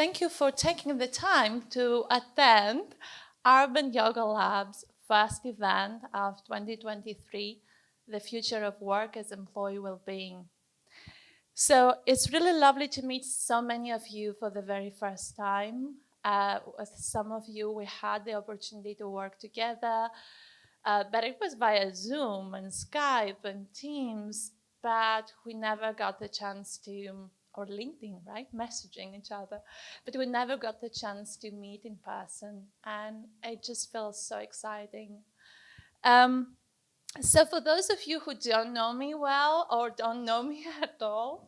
thank you for taking the time to attend Urban Yoga Lab's first event of 2023, The Future of Work as Employee Wellbeing. So it's really lovely to meet so many of you for the very first time. With some of you, we had the opportunity to work together, but it was via Zoom and Skype and Teams, but we never got the chance to, or LinkedIn, right? Messaging each other, but we never got the chance to meet in person, and it just feels so exciting. So for those of you who don't know me well or don't know me at all,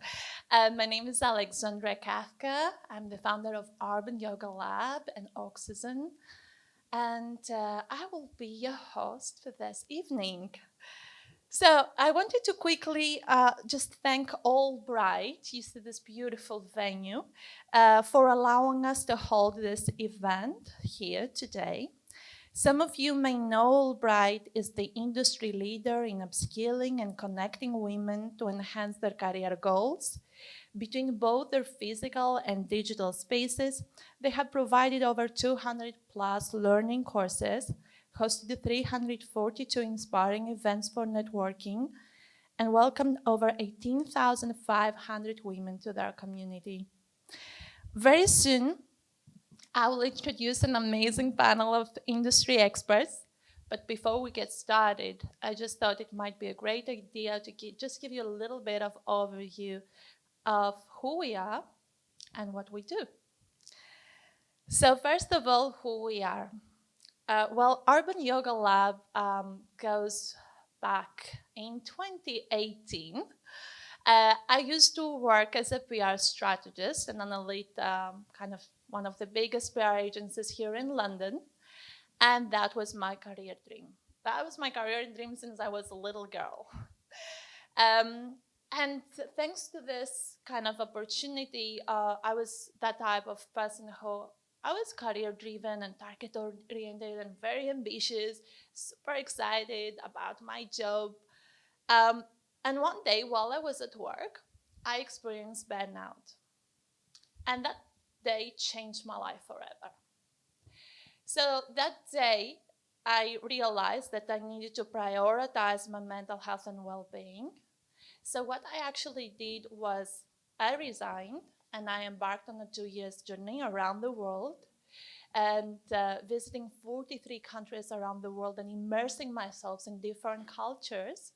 my name is Alexandra Kafka. I'm the founder of Urban Yoga Lab and Oxyzn, and I will be your host for this evening. So I wanted to quickly just thank AllBright, you see this beautiful venue, for allowing us to hold this event here today. Some of you may know AllBright is the industry leader in upskilling and connecting women to enhance their career goals. Between both their physical and digital spaces, they have provided over 200 plus learning courses, hosted 342 inspiring events for networking, and welcomed over 18,500 women to their community. Very soon, I will introduce an amazing panel of industry experts. But before we get started, I just thought it might be a great idea to just give you a little bit of overview of who we are and what we do. So first of all, who we are. Urban Yoga Lab goes back in 2018. I used to work as a PR strategist and an elite, kind of one of the biggest PR agencies here in London, and that was my career dream. That was my career dream since I was a little girl. And thanks to this kind of opportunity, I was that type of person who I was career-driven and target-oriented and very ambitious, super excited about my job. And one day, while I was at work, I experienced burnout. And that day changed my life forever. So that day, I realized that I needed to prioritize my mental health and well-being. So what I actually did was I resigned and I embarked on a 2-year journey around the world and visiting 43 countries around the world and immersing myself in different cultures.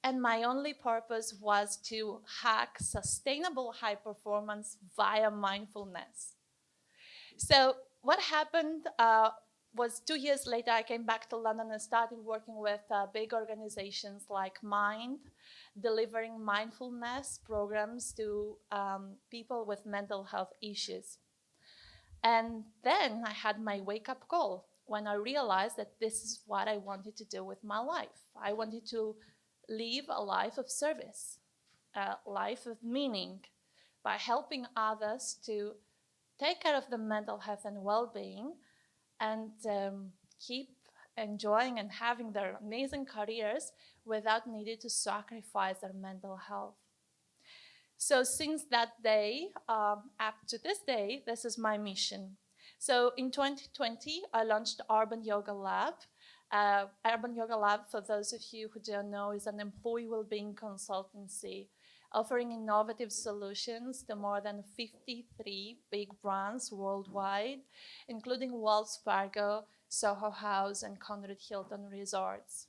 And my only purpose was to hack sustainable high performance via mindfulness. So what happened was 2 years later, I came back to London and started working with big organizations like Mind, delivering mindfulness programs to people with mental health issues. And then I had my wake-up call when I realized that this is what I wanted to do with my life. I wanted to live a life of service, a life of meaning, by helping others to take care of their mental health and well-being and keep enjoying and having their amazing careers without needing to sacrifice their mental health. So since that day, up to this day, this is my mission. So in 2020, I launched Urban Yoga Lab. Urban Yoga Lab, for those of you who don't know, is an employee well-being consultancy offering innovative solutions to more than 53 big brands worldwide, including Wells Fargo, Soho House, and Conrad Hilton Resorts.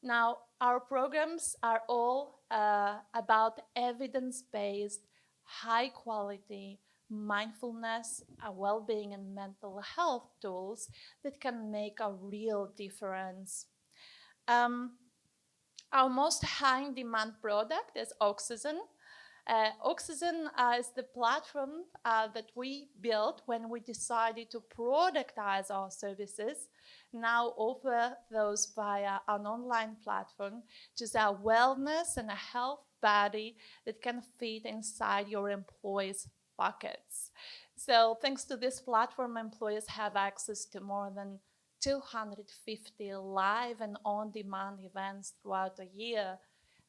Now, our programs are all about evidence-based, high-quality mindfulness, well-being, and mental health tools that can make a real difference. Our most high-demand product is Oxyzn. Oxyzn is the platform that we built when we decided to productize our services, now offer those via an online platform, which is a wellness and a health body that can fit inside your employees' pockets. So thanks to this platform, employees have access to more than 250 live and on-demand events throughout the year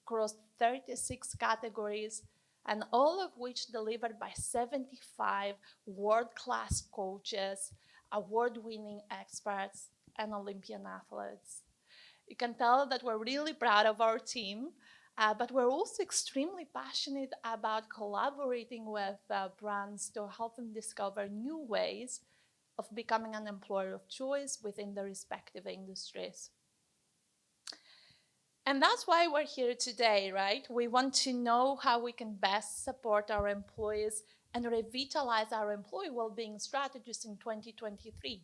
across 36 categories, and all of which delivered by 75 world-class coaches, award-winning experts, and Olympian athletes. You can tell that we're really proud of our team, but we're also extremely passionate about collaborating with brands to help them discover new ways of becoming an employer of choice within their respective industries. And that's why we're here today, right? We want to know how we can best support our employees and revitalize our employee well-being strategies in 2023.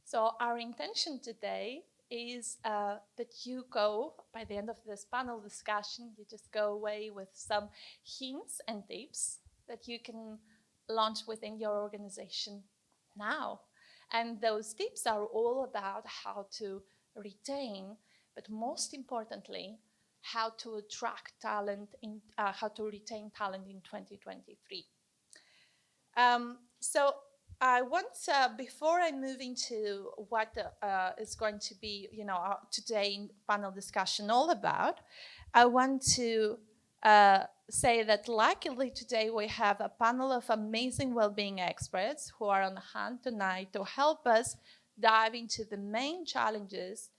So our intention today is that you go, by the end of this panel discussion, you just go away with some hints and tips that you can launch within your organization now. And those tips are all about how to retain, but most importantly, how to attract talent, how to retain talent in 2023. So I want, before I move into what is going to be, our today panel discussion all about, I want to say that luckily today we have a panel of amazing well-being experts who are on hand tonight to help us dive into the main challenges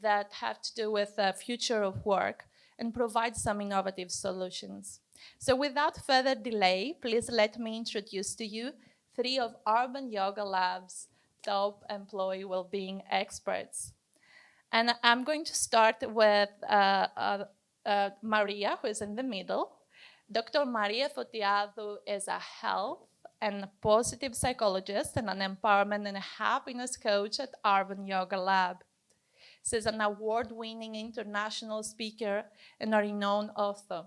that have to do with the future of work and provide some innovative solutions. So without further delay, please let me introduce to you 3 of Urban Yoga Lab's top employee well-being experts. And I'm going to start with Maria, who is in the middle. Dr. Maria Fotiado is a health and positive psychologist and an empowerment and happiness coach at Urban Yoga Lab. She's an award-winning international speaker and a renowned author.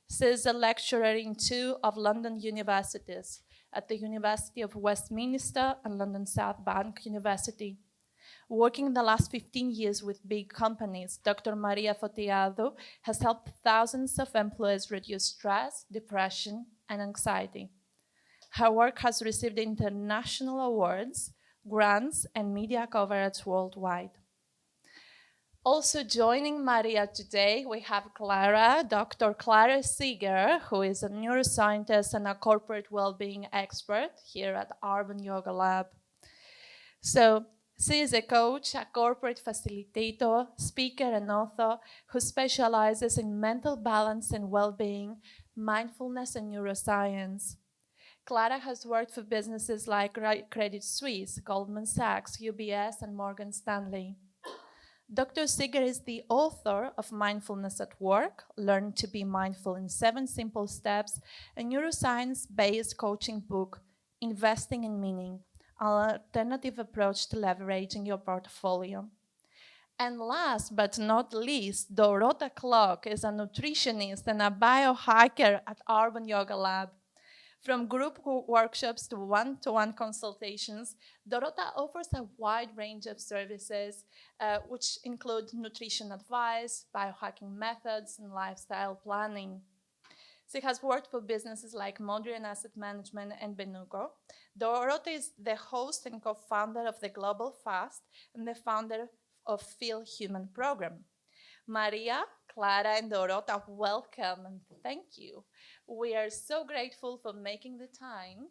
She's a lecturer in 2 of London universities, at the University of Westminster and London South Bank University. Working the last 15 years with big companies, Dr. Maria Fotiado has helped thousands of employees reduce stress, depression, and anxiety. Her work has received international awards, grants, and media coverage worldwide. Also joining Maria today, we have Dr. Clara Seeger, who is a neuroscientist and a corporate well-being expert here at Urban Yoga Lab. So she is a coach, a corporate facilitator, speaker, and author who specializes in mental balance and well-being, mindfulness, and neuroscience. Clara has worked for businesses like Credit Suisse, Goldman Sachs, UBS, and Morgan Stanley. Dr. Seeger is the author of Mindfulness at Work, Learn to be Mindful in 7 Simple Steps, a neuroscience-based coaching book, Investing in Meaning, an alternative approach to leveraging your portfolio. And last but not least, Dorota Clark is a nutritionist and a biohacker at Urban Yoga Lab. From group workshops to one-to-one consultations, Dorota offers a wide range of services, which include nutrition advice, biohacking methods, and lifestyle planning. She has worked for businesses like Modrian Asset Management and Benuco. Dorota is the host and co-founder of the Global Fast and the founder of Feel Human program. Maria, Clara, and Dorota, welcome and thank you. We are so grateful for making the time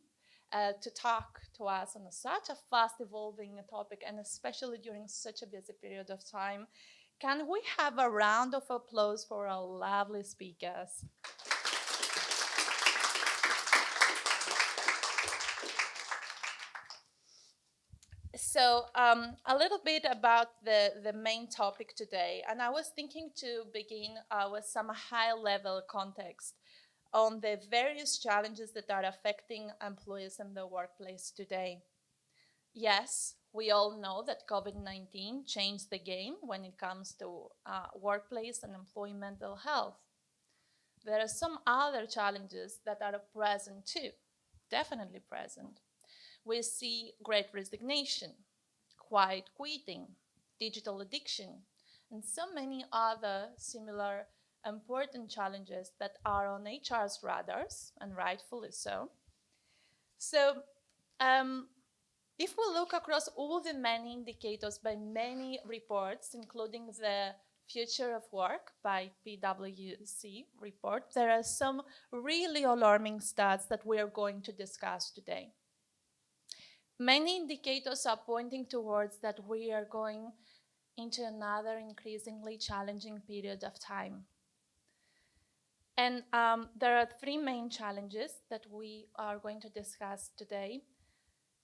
to talk to us on such a fast evolving topic, and especially during such a busy period of time. Can we have a round of applause for our lovely speakers? So a little bit about the main topic today. And I was thinking to begin with some high-level context on the various challenges that are affecting employees in the workplace today. Yes, we all know that COVID-19 changed the game when it comes to workplace and employee mental health. There are some other challenges that are present too, definitely present. We see great resignation, quiet quitting, digital addiction, and so many other similar important challenges that are on HR's radars, and rightfully so. So if we look across all the many indicators by many reports, including the Future of Work by PwC report, there are some really alarming stats that we are going to discuss today. Many indicators are pointing towards that we are going into another increasingly challenging period of time. And there are three main challenges that we are going to discuss today.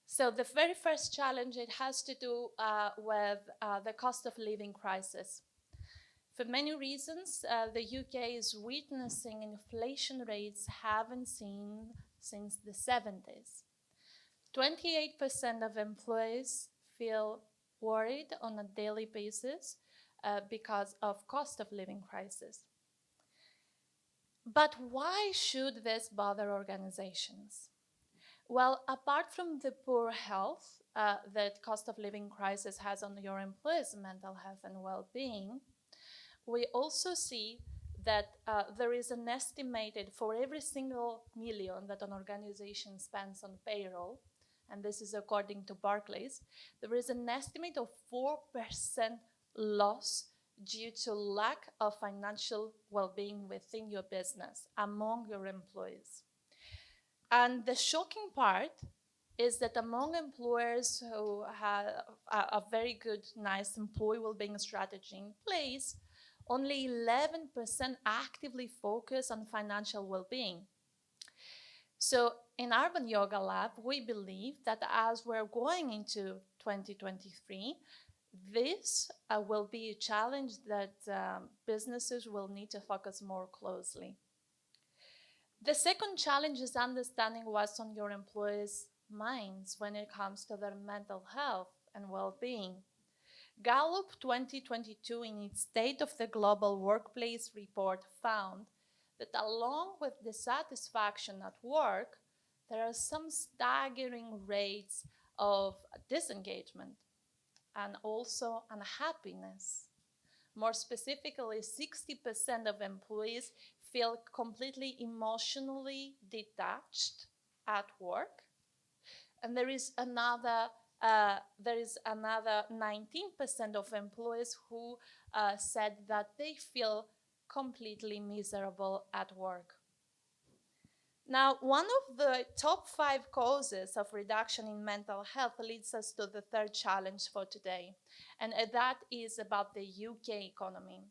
So the very first challenge, it has to do with the cost of living crisis. For many reasons, the UK is witnessing inflation rates haven't seen since the 70s. 28% of employees feel worried on a daily basis because of cost of living crisis. But why should this bother organizations? Well, apart from the poor health that cost of living crisis has on your employees' mental health and well-being, we also see that there is an estimated, for every single million that an organization spends on payroll, and this is according to Barclays, there is an estimate of 4% loss due to lack of financial well-being within your business among your employees. And the shocking part is that among employers who have a very good, nice employee well-being strategy in place, only 11% actively focus on financial well-being. So in Urban Yoga Lab, we believe that as we're going into 2023, this will be a challenge that businesses will need to focus more closely. The second challenge is understanding what's on your employees' minds when it comes to their mental health and well-being. Gallup 2022, in its State of the Global Workplace report, found that along with dissatisfaction at work, there are some staggering rates of disengagement and also unhappiness. More specifically, 60% of employees feel completely emotionally detached at work. And there is another 19% of employees who said that they feel completely miserable at work. Now, one of the top 5 causes of reduction in mental health leads us to the third challenge for today, and that is about the UK economy.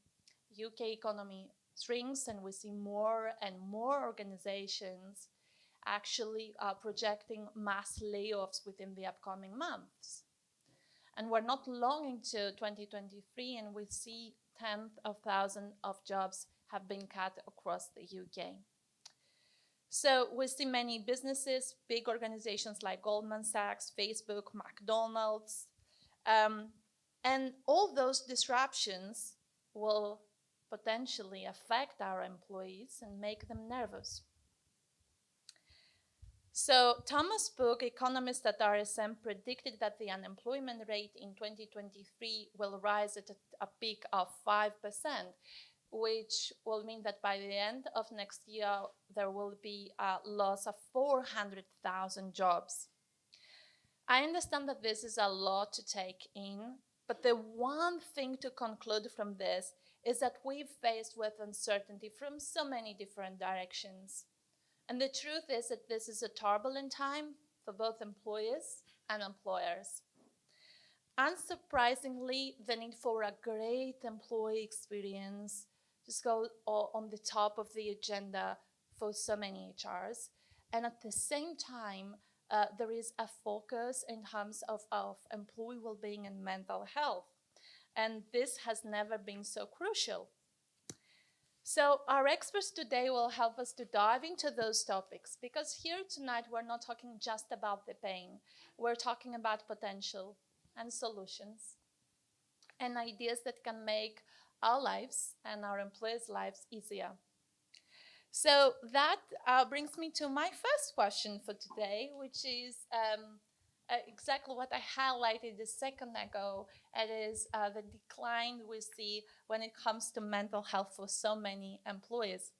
UK economy shrinks, and we see more and more organizations actually projecting mass layoffs within the upcoming months. And we're not long into 2023, and we see tens of thousands of jobs have been cut across the UK. So we see many businesses, big organizations like Goldman Sachs, Facebook, McDonald's, and all those disruptions will potentially affect our employees and make them nervous. So Thomas Book, economist at RSM, predicted that the unemployment rate in 2023 will rise at a peak of 5%, which will mean that by the end of next year, there will be a loss of 400,000 jobs. I understand that this is a lot to take in, but the one thing to conclude from this is that we're faced with uncertainty from so many different directions. And the truth is that this is a turbulent time for both employers and employers. Unsurprisingly, the need for a great employee experience just goes on the top of the agenda for so many HRs. And at the same time, there is a focus in terms of employee well-being and mental health. And this has never been so crucial. So our experts today will help us to dive into those topics, because here tonight we're not talking just about the pain. We're talking about potential and solutions and ideas that can make our lives and our employees' lives easier. So that brings me to my first question for today, which is exactly what I highlighted a second ago. It is the decline we see when it comes to mental health for so many employees.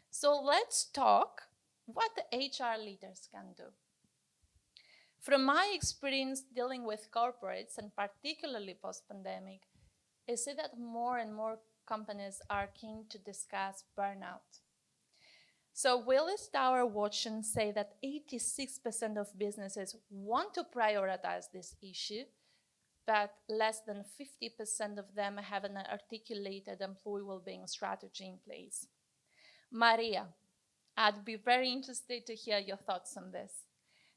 So let's talk what the HR leaders can do. From my experience dealing with corporates, and particularly post-pandemic, I see that more and more companies are keen to discuss burnout. So Willis Tower Watson say that 86% of businesses want to prioritize this issue, but less than 50% of them have an articulated employee well-being strategy in place. Maria, I'd be very interested to hear your thoughts on this.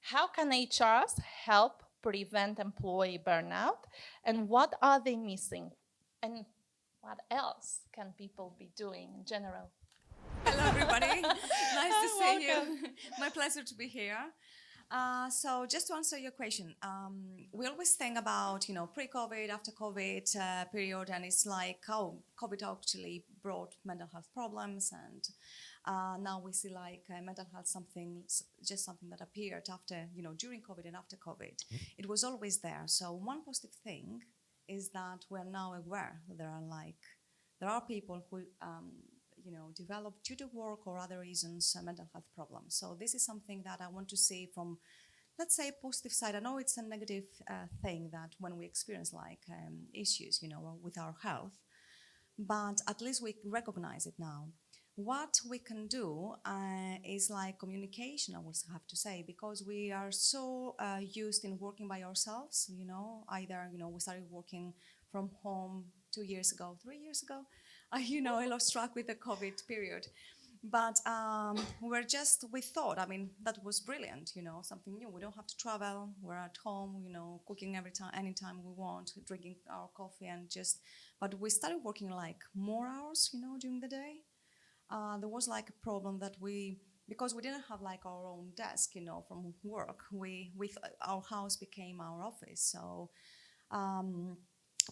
How can HRs help prevent employee burnout, and what are they missing? And what else can people be doing in general? Hello, everybody. Nice to see you. My pleasure to be here. So just to answer your question, we always think about, pre-COVID, after COVID period, and it's like how COVID actually brought mental health problems, and now we see like mental health just something that appeared after, during COVID and after COVID. It was always there. So one positive thing is that we're now aware that there are people who develop due to work or other reasons mental health problems. So this is something that I want to see from, let's say, positive side. I know it's a negative thing that when we experience issues, with our health, but at least we recognize it now. What we can do is like communication, I would have to say, because we are so used in working by ourselves, either, we started working from home 2 years ago, 3 years ago. I lost track with the COVID period. But we thought, that was brilliant, something new. We don't have to travel. We're at home, cooking anytime we want, drinking our coffee but we started working like more hours, during the day. There was like a problem that because we didn't have like our own desk, from work, our house became our office. So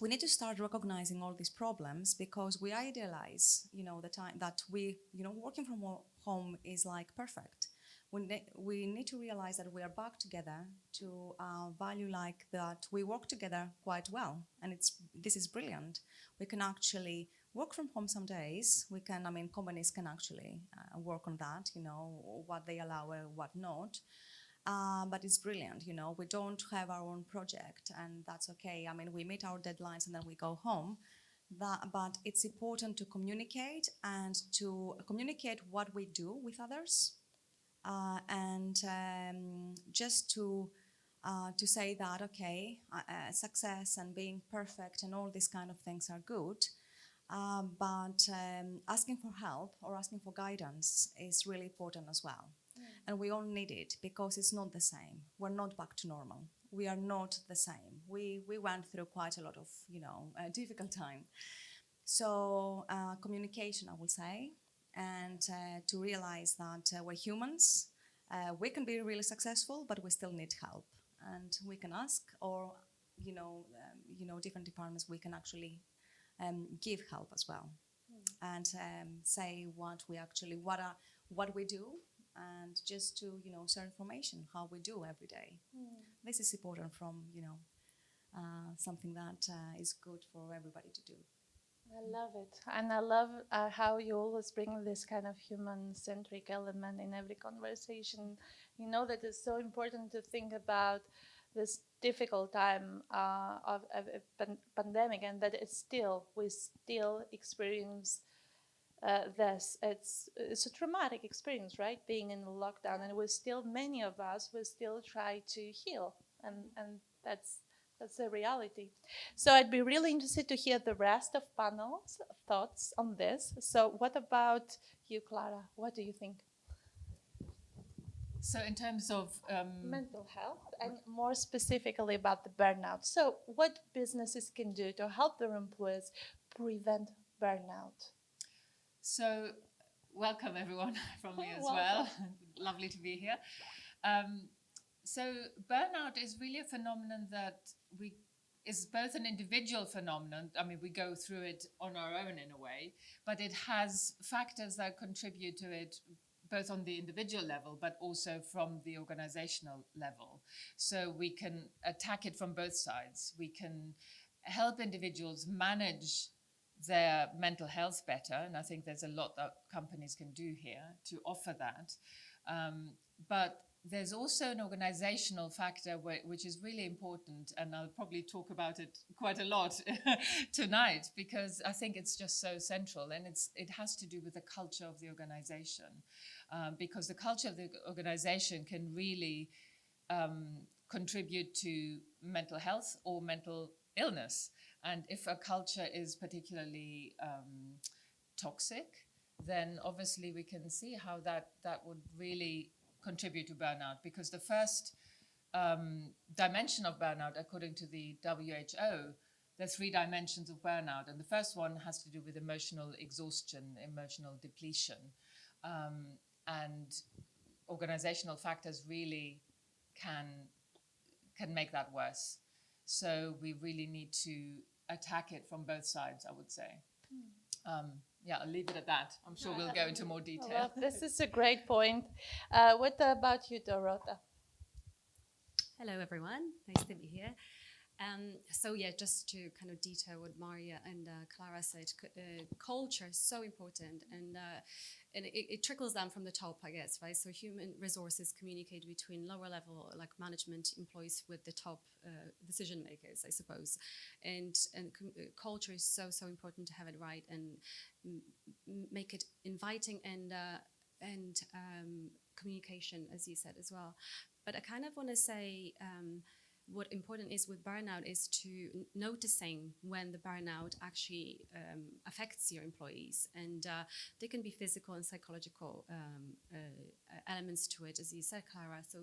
we need to start recognizing all these problems because we idealize, the time that working from home is like perfect. We need to realize that we are back together to value like that we work together quite well, and this is brilliant. We can actually work from home some days. Companies can actually work on that, what they allow and what not. But it's brilliant, we don't have our own project, and that's okay. We meet our deadlines and then we go home. But it's important to communicate what we do with others, and just to say that, okay, success and being perfect and all these kind of things are good, but asking for help or asking for guidance is really important as well. And we all need it because it's not the same. We're not back to normal. We are not the same. We went through quite a lot of, difficult time. So communication, I would say, and to realize that we're humans. We can be really successful, but we still need help. And we can ask, or, different departments, we can actually give help as well. And say what we do, and just to share information how we do every day. This is important from something that is good for everybody to do. I love it, and I love how you always bring this kind of human-centric element in every conversation. That it's so important to think about this difficult time of a pandemic, and that we still experience this. It's a traumatic experience, right? Being in lockdown, and many of us will still try to heal, and that's a reality. So I'd be really interested to hear the rest of panel's thoughts on this. So what about you, Clara? What do you think? So in terms of mental health, and more specifically about the burnout. So what businesses can do to help their employees prevent burnout? So welcome everyone from me as well. Lovely to be here. So burnout is really a phenomenon that is both an individual phenomenon. We go through it on our own in a way, but it has factors that contribute to it both on the individual level, but also from the organizational level. So we can attack it from both sides. We can help individuals manage their mental health better, and I think there's a lot that companies can do here to offer that. But there's also an organizational factor which is really important, and I'll probably talk about it quite a lot tonight, because I think it's just so central, and it has to do with the culture of the organization, because the culture of the organization can really contribute to mental health or mental illness. And if a culture is particularly toxic, then obviously we can see how that would really contribute to burnout, because the first dimension of burnout, according to the WHO, there are 3 dimensions of burnout, and the first one has to do with emotional exhaustion, emotional depletion, and organizational factors really can make that worse. So we really need to attack it from both sides, I would say. Yeah, I'll leave it at that. I'm sure we'll go into more detail. Well, this is a great point. What about you, Dorota? Hello, everyone. Nice to be here. So yeah, just to kind of detail what Maria and Clara said, culture is so important, and it trickles down from the top, I guess, right? So human resources communicate between lower level, like management employees, with the top decision makers, I suppose, and culture is so important to have it right and make it inviting and communication, as you said as well. But I kind of want to say. What important is with burnout is to noticing when the burnout actually affects your employees, and there can be physical and psychological elements to it, as you said, Clara. So,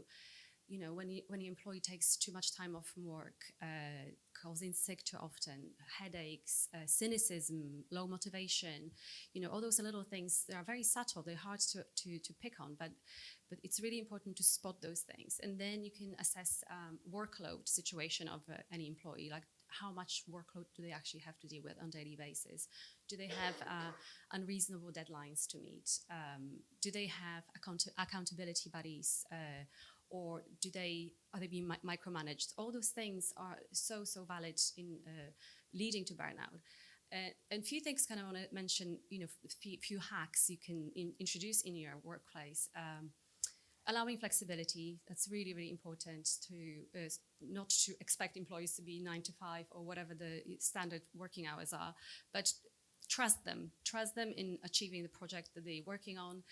you know, when your employee takes too much time off from work, calls in sick too often, headaches, cynicism, low motivation, you know, all those little things, they are very subtle. They're hard to pick on, but it's really important to spot those things. And then you can assess workload situation of any employee, like how much workload do they actually have to deal with on a daily basis? Do they have unreasonable deadlines to meet? Do they have accountability buddies? Or are they being micromanaged? All those things are so valid in leading to burnout. And few things kind of want to mention, you know, few hacks you can introduce in your workplace. Allowing flexibility, that's really important, to not to expect employees to be 9 to 5 or whatever the standard working hours are, but trust them in achieving the project that they're working on.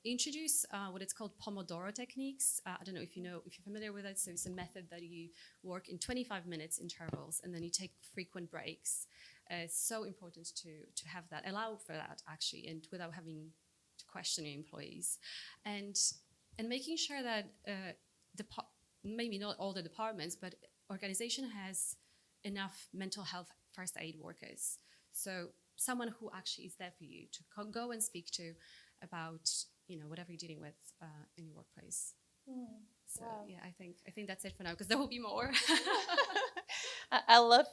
Introduce what it's called Pomodoro techniques. I don't know if you're familiar with it. So it's a method that you work in 25 minutes intervals, and then you take frequent breaks. It's so important to have that, allow for that actually, and without having to question your employees, and making sure that maybe not all the departments, but organization has enough mental health first aid workers. So someone who actually is there for you to go and speak to about, you know, whatever you're dealing with in your workplace. So wow. Yeah, I think that's it for now, because there will be more. I love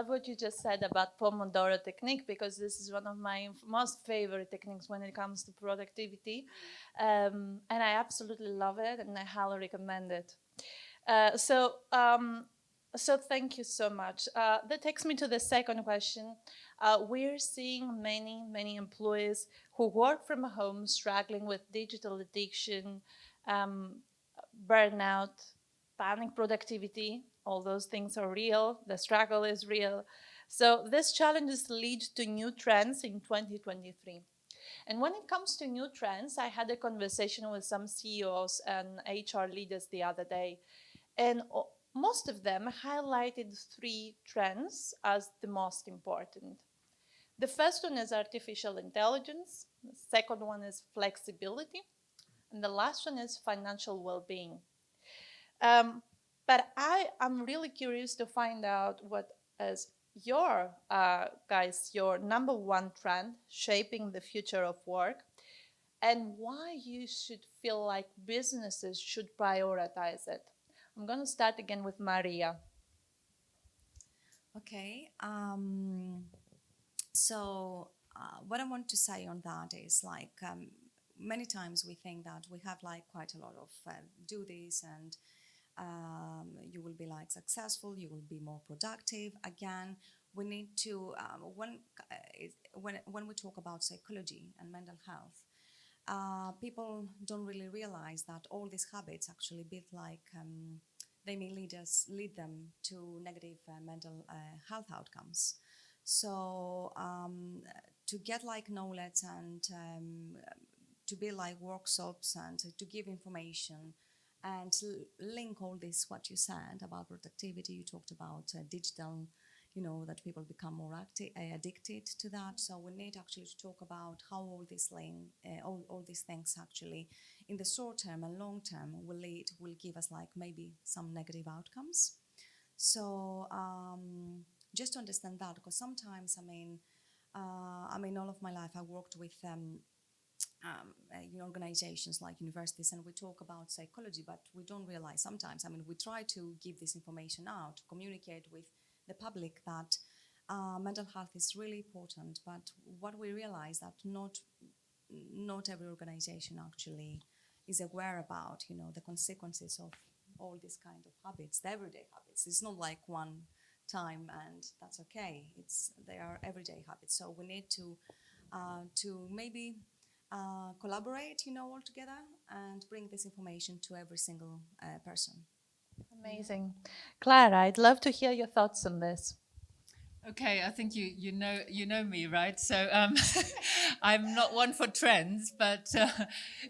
what you just said about Pomodoro technique, because this is one of my most favorite techniques when it comes to productivity, and I absolutely love it, and I highly recommend it. So thank you so much. That takes me to the second question. We're seeing many employees who work from home struggling with digital addiction, burnout, panic productivity. All those things are real. The struggle is real. So these challenges lead to new trends in 2023. And when it comes to new trends, I had a conversation with some CEOs and HR leaders the other day, and most of them highlighted 3 trends as the most important. The first one is artificial intelligence. The second one is flexibility. And the last one is financial well-being. But I am really curious to find out what is your number one trend shaping the future of work, and why you should feel like businesses should prioritize it. I'm going to start again with Maria. Okay. So what I want to say on that is, like, many times we think that we have like quite a lot of do this and you will be like successful, you will be more productive. Again, we need to when we talk about psychology and mental health, people don't really realize that all these habits actually bit like they may lead them to negative mental health outcomes. So to get like knowledge and to be like workshops and to give information and link all this what you said about productivity. You talked about digital, that people become more addicted to that. So we need actually to talk about how all these things actually in the short term and long term will give us like maybe some negative outcomes. So just to understand that, because sometimes all of my life I worked with organizations like universities, and we talk about psychology, but we don't realize sometimes, we try to give this information out, to communicate with the public that mental health is really important, but what we realize that not every organization actually is aware about, the consequences of all these kind of habits, the everyday habits. It's not like one time and that's okay. They are everyday habits. So we need to maybe collaborate, all together and bring this information to every single person. Amazing. Clara, I'd love to hear your thoughts on this. Okay, I think you know me, right? So I'm not one for trends, but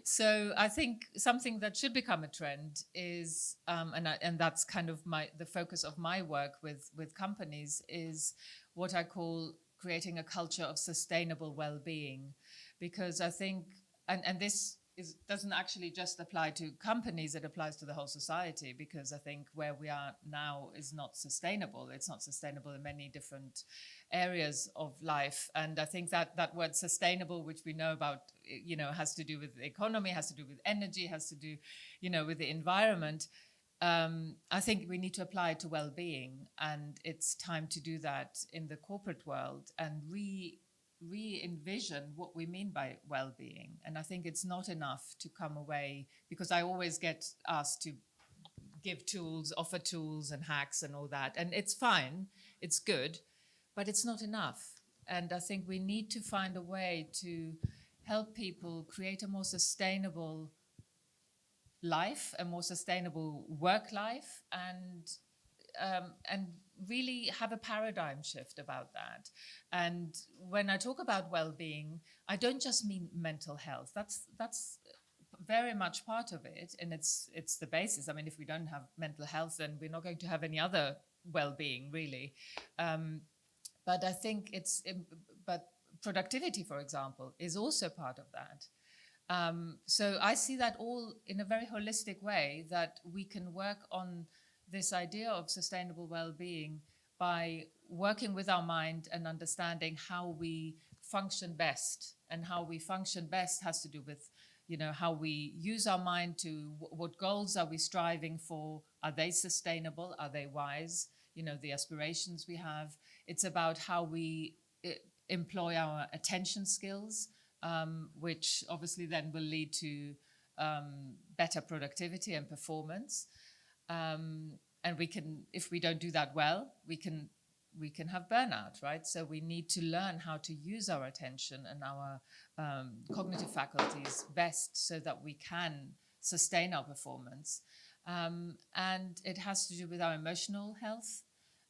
so I think something that should become a trend is, and that's kind of the focus of my work with companies, is what I call creating a culture of sustainable well-being, because I think, and this doesn't actually just apply to companies, it applies to the whole society, because I think where we are now is not sustainable. It's not sustainable in many different areas of life. And I think that word sustainable, which we know about, has to do with the economy, has to do with energy, has to do, with the environment. I think we need to apply it to well-being, and it's time to do that in the corporate world and re-envision what we mean by well-being. And I think it's not enough to come away, because I always get asked to give tools, offer tools and hacks and all that, and it's fine, it's good, but it's not enough. And I think we need to find a way to help people create a more sustainable life, a more sustainable work life, and really have a paradigm shift about that. And when I talk about well-being, I don't just mean mental health. That's very much part of it, and it's the basis. If we don't have mental health, then we're not going to have any other well-being, really. But I think but productivity, for example, is also part of that. So I see that all in a very holistic way, that we can work on this idea of sustainable well-being by working with our mind and understanding how we function best. And how we function best has to do with, how we use our mind to, what goals are we striving for? Are they sustainable? Are they wise? The aspirations we have. It's about how we employ our attention skills, which obviously then will lead to better productivity and performance. And we can, if we don't do that well, we can have burnout, right? So we need to learn how to use our attention and our cognitive faculties best, so that we can sustain our performance. And it has to do with our emotional health,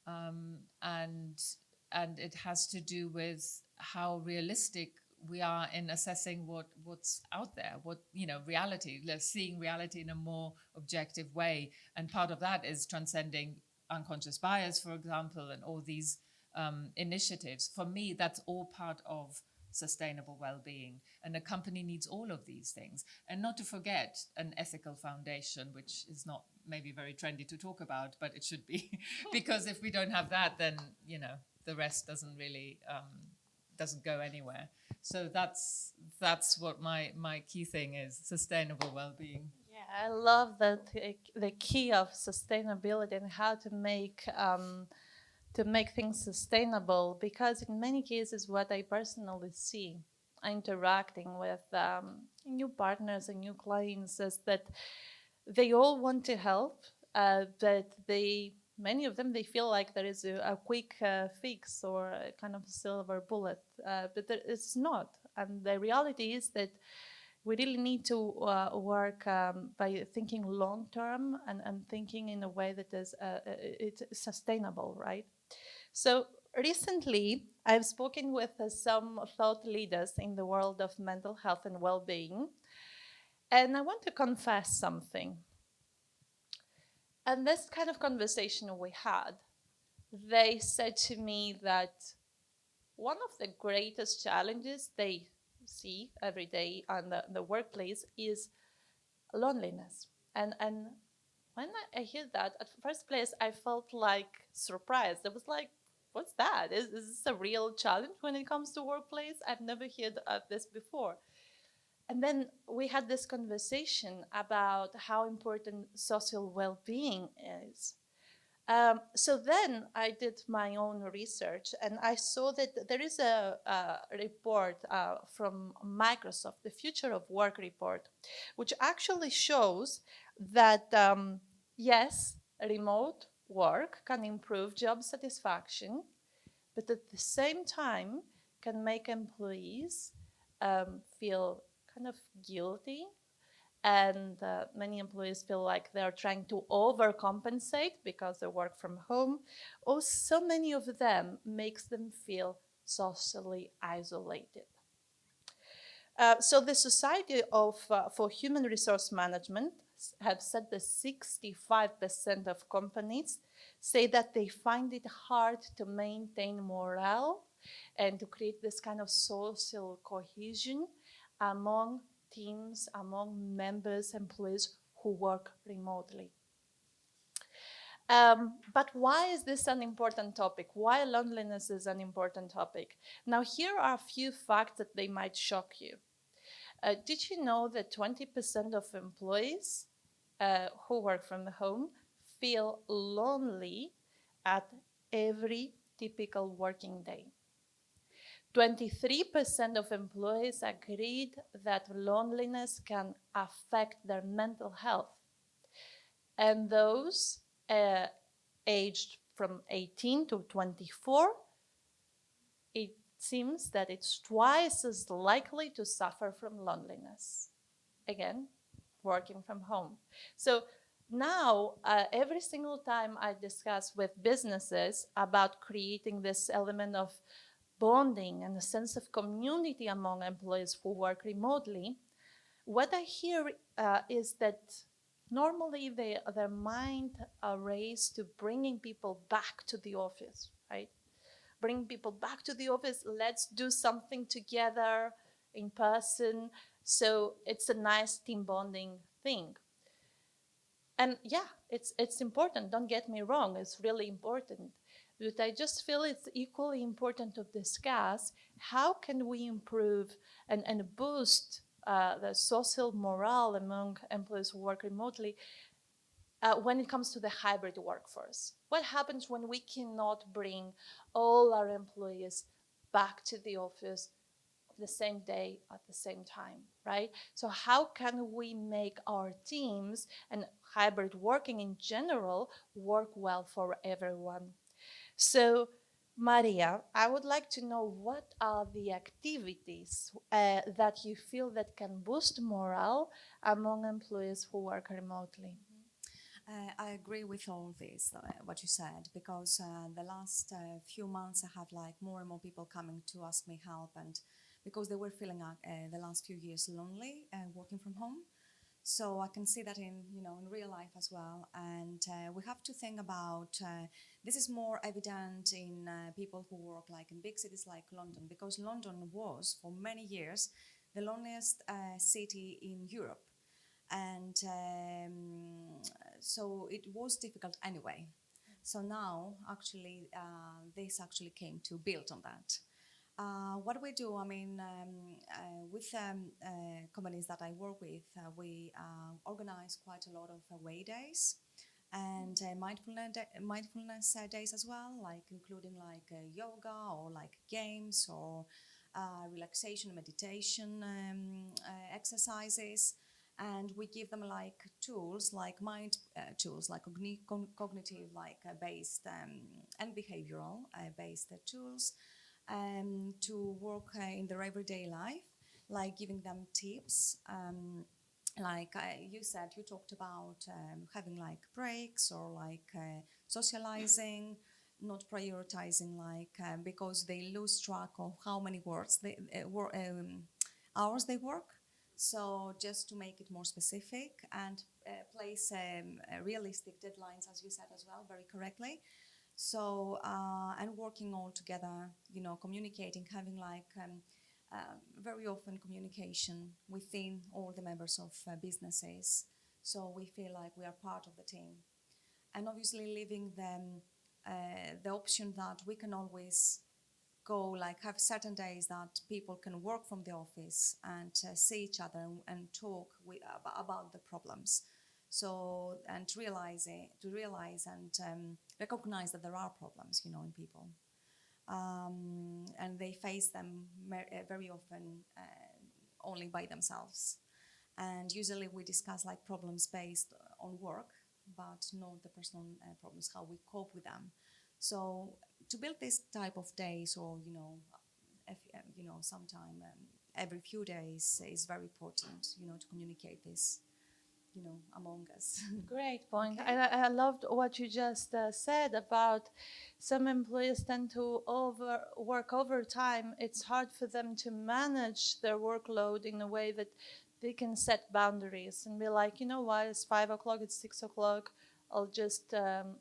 and it has to do with how realistic we are in assessing what's out there, reality, seeing reality in a more objective way. And part of that is transcending unconscious bias, for example, and all these initiatives. For me, that's all part of sustainable well-being. And a company needs all of these things. And not to forget an ethical foundation, which is not maybe very trendy to talk about, but it should be. Because if we don't have that, then, the rest doesn't really doesn't go anywhere. So that's what my key thing is: sustainable well-being. Yeah, I love that the key of sustainability and how to make things sustainable, because in many cases what I personally see interacting with new partners and new clients is that they all want to help, but many of them, they feel like there is a quick fix or a kind of silver bullet, but it's not. And the reality is that we really need to work by thinking long term and thinking in a way that is it's sustainable, right? So recently, I've spoken with some thought leaders in the world of mental health and well-being, and I want to confess something. And this kind of conversation we had, they said to me that one of the greatest challenges they see every day on the workplace is loneliness. And when I hear that, at first place, I felt like surprised. I was like, what's that? Is this a real challenge when it comes to workplace? I've never heard of this before. And then we had this conversation about how important social well-being is. So then I did my own research, and I saw that there is a report from Microsoft, the Future of Work report, which actually shows that yes, remote work can improve job satisfaction, but at the same time can make employees feel kind of guilty, and many employees feel like they're trying to overcompensate because they work from home. Also, many of them makes them feel socially isolated. So the Society for Human Resource Management have said that 65% of companies say that they find it hard to maintain morale and to create this kind of social cohesion among teams, among members, employees who work remotely. But why is this an important topic? Why loneliness is an important topic? Now, here are a few facts that they might shock you. Did you know that 20% of employees who work from home feel lonely at every typical working day? 23% of employees agreed that loneliness can affect their mental health. And those aged from 18 to 24, it seems that it's twice as likely to suffer from loneliness. Again, working from home. So now, every single time I discuss with businesses about creating this element of bonding and a sense of community among employees who work remotely, what I hear is that normally their mind race to bringing people back to the office, right? Bring people back to the office, let's do something together in person. So it's a nice team bonding thing. And yeah, it's important, don't get me wrong, it's really important. But I just feel it's equally important to discuss how can we improve and boost the social morale among employees who work remotely when it comes to the hybrid workforce. What happens when we cannot bring all our employees back to the office the same day at the same time, right? So how can we make our teams and hybrid working in general work well for everyone? So, Maria, I would like to know what are the activities that you feel that can boost morale among employees who work remotely? I agree with all this, what you said, because the last few months I have like more and more people coming to ask me help, and because they were feeling the last few years lonely working from home. So I can see that in real life as well, and we have to think about this is more evident in people who work like in big cities like London, because London was for many years the loneliest city in Europe, and so it was difficult anyway. So now actually this actually came to build on that. What we do, I mean, with companies that I work with, we organize quite a lot of away days and mindfulness days as well, like including like yoga or like games or relaxation, meditation exercises. And we give them like tools, like mind tools, like cognitive, like based and behavioral based tools to work in their everyday life. like giving them tips. You said, you talked about having like breaks or like socializing, not prioritizing because they lose track of how many hours they work. So just to make it more specific and place realistic deadlines, as you said as well, very correctly. So and working all together, communicating, having very often communication within all the members of businesses, so we feel like we are part of the team. And obviously leaving them the option that we can always go, have certain days that people can work from the office and see each other and talk about the problems. So, and to realize and recognize that there are problems, in people. And they face them very often only by themselves. And usually we discuss problems based on work, but not the personal problems, how we cope with them. So to build this type of days, or sometime every few days, is very important. To communicate this, among us. Great point. Okay. I loved what you just said about some employees tend to work overtime. It's hard for them to manage their workload in a way that they can set boundaries and be like, you know what, it's 5 o'clock, it's 6 o'clock. I'll just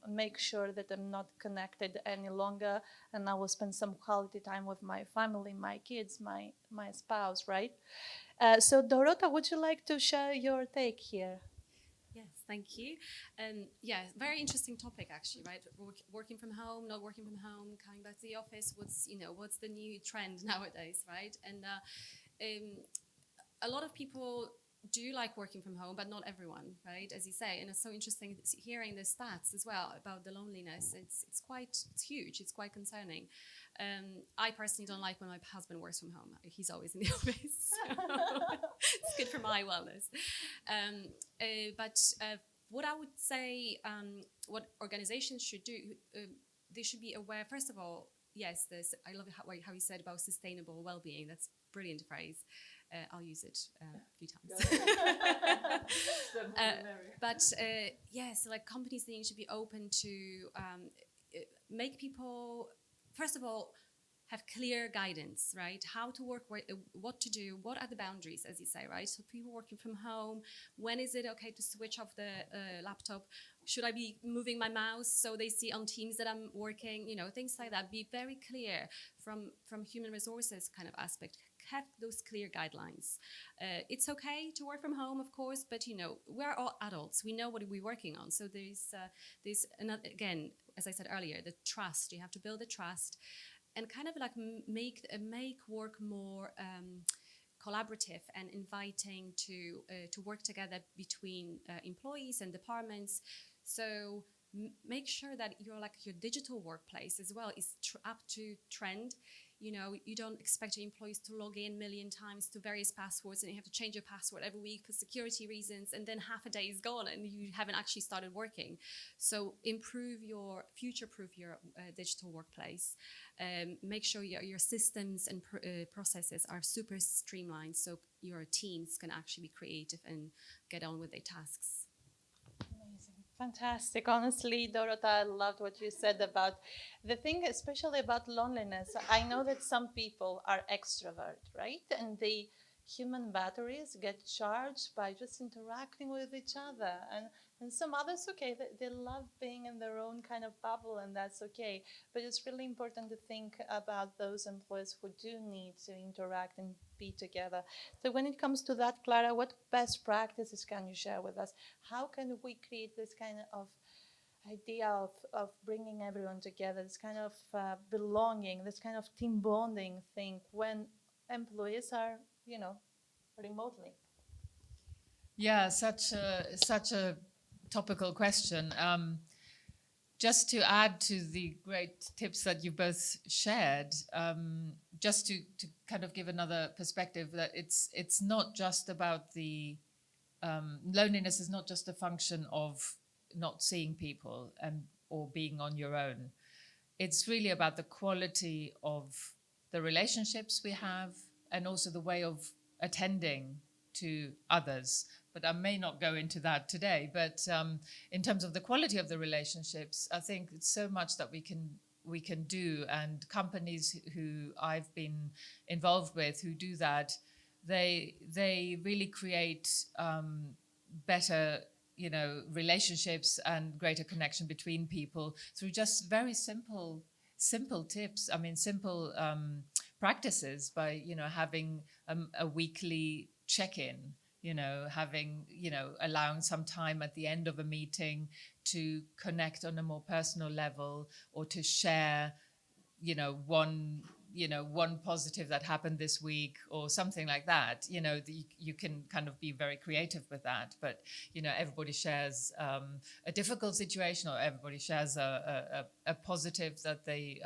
make sure that I'm not connected any longer, and I will spend some quality time with my family, my kids, my spouse, right? So Dorota, would you like to share your take here? Yes, thank you. Yeah, very interesting topic actually, right? Working from home, not working from home, coming back to the office. What's the new trend nowadays, right? And a lot of people do like working from home, but not everyone, right? As you say, and it's so interesting hearing the stats as well about the loneliness. It's huge. It's quite concerning. I personally don't like when my husband works from home. He's always in the office. So it's good for my wellness. But what I would say, what organizations should do, they should be aware, first of all, yes, I love how you said about sustainable well-being. That's a brilliant phrase. I'll use it a few times. But yes, companies need to be open to make people, first of all, have clear guidance, right? How to work, what to do, what are the boundaries, as you say, right? So people working from home, when is it okay to switch off the laptop? Should I be moving my mouse so they see on Teams that I'm working? Things like that. Be very clear from human resources kind of aspect. Have those clear guidelines. It's okay to work from home, of course, but we're all adults. We know what we're working on. So there's another, again, as I said earlier, the trust. You have to build the trust, and kind of make work more collaborative and inviting to work together between employees and departments. So make sure that your digital workplace as well is up to trend. You don't expect your employees to log in a million times to various passwords, and you have to change your password every week for security reasons, and then half a day is gone and you haven't actually started working. So future-proof your digital workplace. Make sure your systems and processes are super streamlined, so your teams can actually be creative and get on with their tasks. Fantastic. Honestly, Dorota, I loved what you said about the thing, especially about loneliness. I know that some people are extrovert, right? And the human batteries get charged by just interacting with each other. And some others, okay, they love being in their own kind of bubble, and that's okay. But it's really important to think about those employees who do need to interact and be together. So when it comes to that, Clara, what best practices can you share with us? How can we create this kind of idea of bringing everyone together, this kind of belonging, this kind of team bonding thing when employees are, remotely? Yeah, such a topical question. Just to add to the great tips that you both shared, just to kind of give another perspective, that it's not just about the loneliness is not just a function of not seeing people or being on your own. It's really about the quality of the relationships we have, and also the way of attending to others. But I may not go into that today. But in terms of the quality of the relationships, I think it's so much that we can do, and companies who I've been involved with who do that, they really create better relationships and greater connection between people through just very simple tips. I mean, simple practices, by having a weekly check-in, having allowing some time at the end of a meeting to connect on a more personal level, or to share one positive that happened this week, or something like that. You can kind of be very creative with that, but everybody shares a difficult situation, or everybody shares a positive that they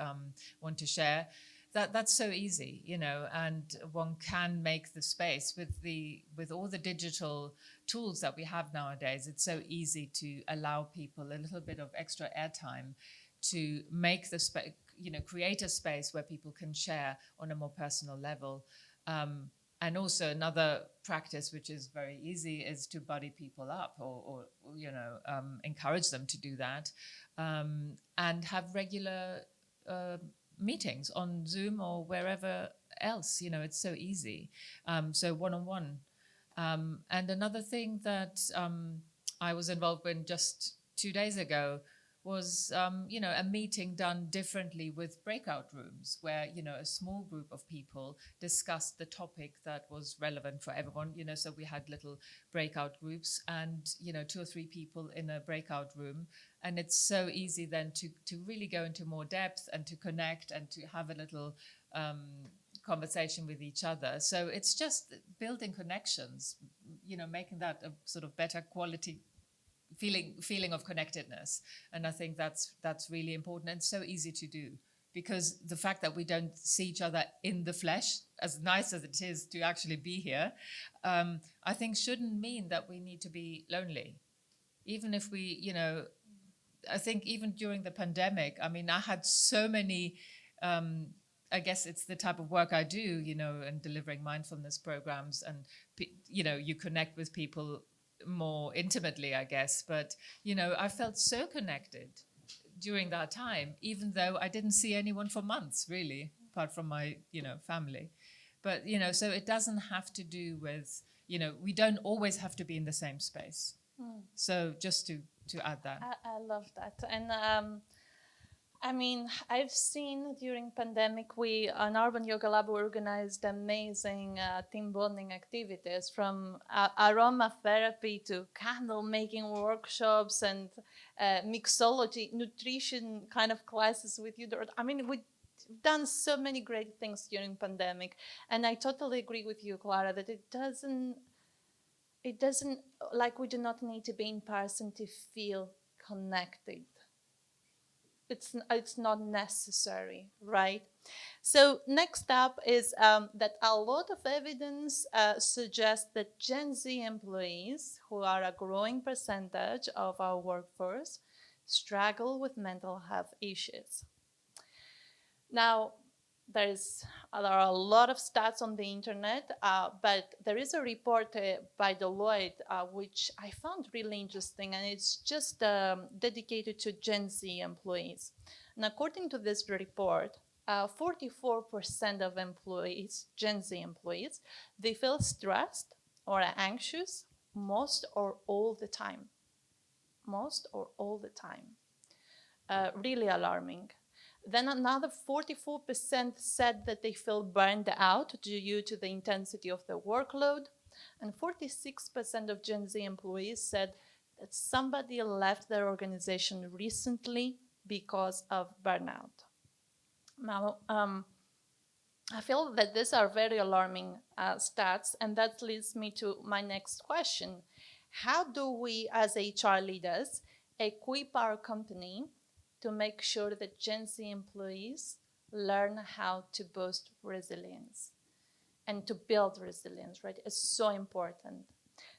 want to share. That's so easy, and one can make the space with all the digital tools that we have nowadays. It's so easy to allow people a little bit of extra airtime to make the space, create a space where people can share on a more personal level. And also another practice, which is very easy, is to buddy people up, or encourage them to do that, and have regular meetings on Zoom or wherever else. It's so easy. So one-on-one. And another thing that I was involved in just 2 days ago was, a meeting done differently with breakout rooms, where, a small group of people discussed the topic that was relevant for everyone. So we had little breakout groups, and, 2 or 3 people in a breakout room. And it's so easy then to really go into more depth, and to connect, and to have a little conversation with each other. So it's just building connections, making that a sort of better quality feeling of connectedness. And I think that's really important, and so easy to do, because the fact that we don't see each other in the flesh, as nice as it is to actually be here, I think shouldn't mean that we need to be lonely. Even if we, I think even during the pandemic, I mean, I had so many, I guess it's the type of work I do, and delivering mindfulness programs, and, you connect with people more intimately, I guess. But, I felt so connected during that time, even though I didn't see anyone for months, really, apart from my, family. But, so it doesn't have to do with, we don't always have to be in the same space. So just to add that. I love that. And I mean, I've seen during pandemic, we on Urban Yoga Lab organized amazing team bonding activities, from aromatherapy to candle making workshops, and mixology, nutrition kind of classes with you. I mean, we've done so many great things during pandemic. And I totally agree with you, Clara, that it doesn't, like, we do not need to be in person to feel connected. It's not necessary, right? So next up is that a lot of evidence suggests that Gen Z employees, who are a growing percentage of our workforce, struggle with mental health issues. Now, there are a lot of stats on the internet, but there is a report by Deloitte, which I found really interesting, and it's just dedicated to Gen Z employees. And according to this report, 44% of employees, Gen Z employees, they feel stressed or anxious most or all the time. Most or all the time. Really alarming. Then another 44% said that they feel burned out due to the intensity of the workload. And 46% of Gen Z employees said that somebody left their organization recently because of burnout. Now, I feel that these are very alarming stats, and that leads me to my next question. How do we, as HR leaders, equip our company to make sure that Gen Z employees learn how to boost resilience and to build resilience, right? It's so important.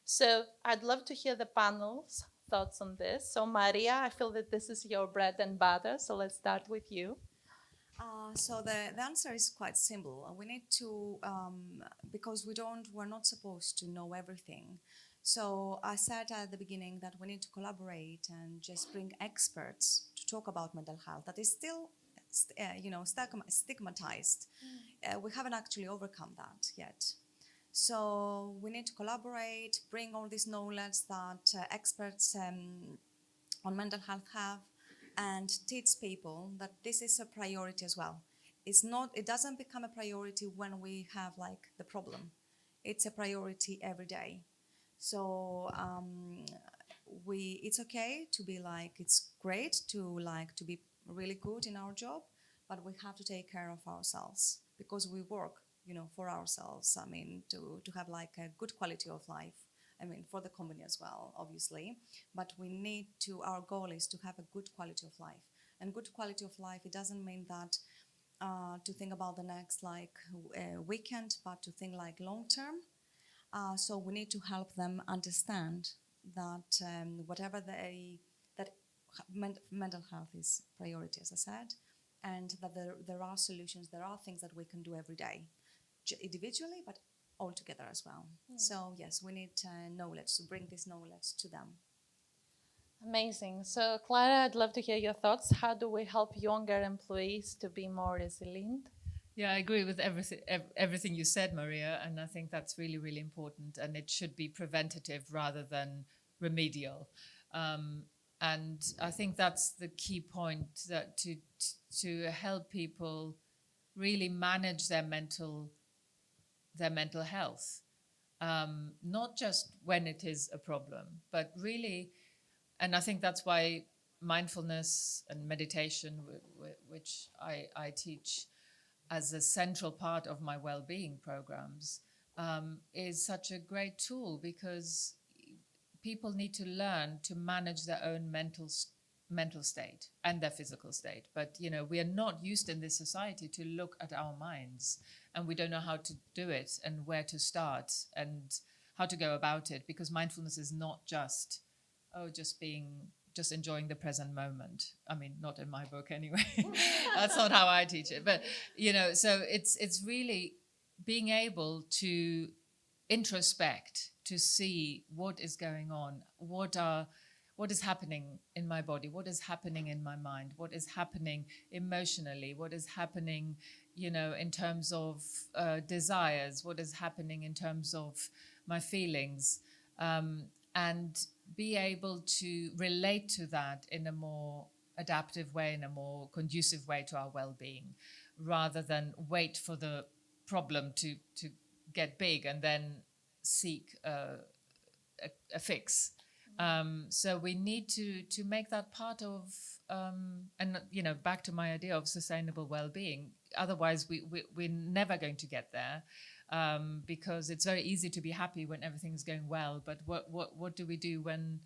So I'd love to hear the panel's thoughts on this. So Maria, I feel that this is your bread and butter, so let's start with you. So the answer is quite simple. We need to, because we're not supposed to know everything. So I said at the beginning that we need to collaborate and just bring experts to talk about mental health. That is still, stigmatized. We haven't actually overcome that yet. So we need to collaborate, bring all this knowledge that experts on mental health have, and teach people that this is a priority as well. It doesn't become a priority when we have like the problem. It's a priority every day. So it's okay to be like, it's great to be really good in our job, but we have to take care of ourselves because we work, for ourselves. I mean, to have like a good quality of life. I mean, for the company as well, obviously. But our goal is to have a good quality of life. And good quality of life, it doesn't mean that to think about the next weekend, but to think like long term. So we need to help them understand that mental health is priority, as I said, and that there are solutions, there are things that we can do every day, individually, but all together as well. So yes, we need knowledge to bring this knowledge to them. Amazing. So, Clara, I'd love to hear your thoughts. How do we help younger employees to be more resilient? Yeah, I agree with everything you said, Maria, and I think that's really, really important, and it should be preventative rather than remedial. And I think that's the key point, that to help people really manage their mental health, not just when it is a problem, but really, and I think that's why mindfulness and meditation, which I teach as a central part of my well-being programs, is such a great tool, because people need to learn to manage their own mental state and their physical state. But we are not used in this society to look at our minds, and we don't know how to do it and where to start and how to go about it, because mindfulness is not just enjoying the present moment. I mean, not in my book anyway. That's not how I teach it. But so it's really being able to introspect, to see what is going on, what is happening in my body, what is happening in my mind, what is happening emotionally, what is happening in terms of desires, what is happening in terms of my feelings, and be able to relate to that in a more adaptive way, in a more conducive way to our well-being, rather than wait for the problem to get big and then seek a fix. So we need to make that part of, and back to my idea of sustainable well-being. Otherwise, we're never going to get there, because it's very easy to be happy when everything's going well. But what do we do when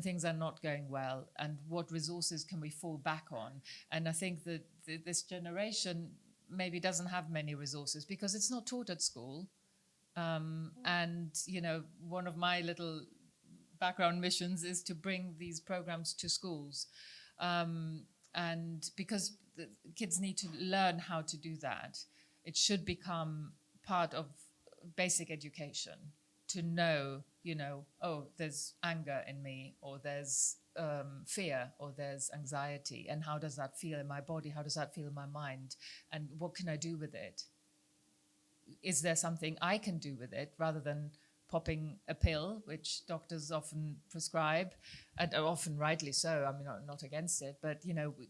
things are not going well, and what resources can we fall back on? And I think that this generation maybe doesn't have many resources because it's not taught at school. And one of my little background missions is to bring these programs to schools, and because the kids need to learn how to do that. It should become part of basic education, to know, oh, there's anger in me, or there's fear, or there's anxiety, and how does that feel in my body, how does that feel in my mind, and what can I do with it? Is there something I can do with it, rather than popping a pill, which doctors often prescribe, and often rightly so. I mean, I'm not against it, but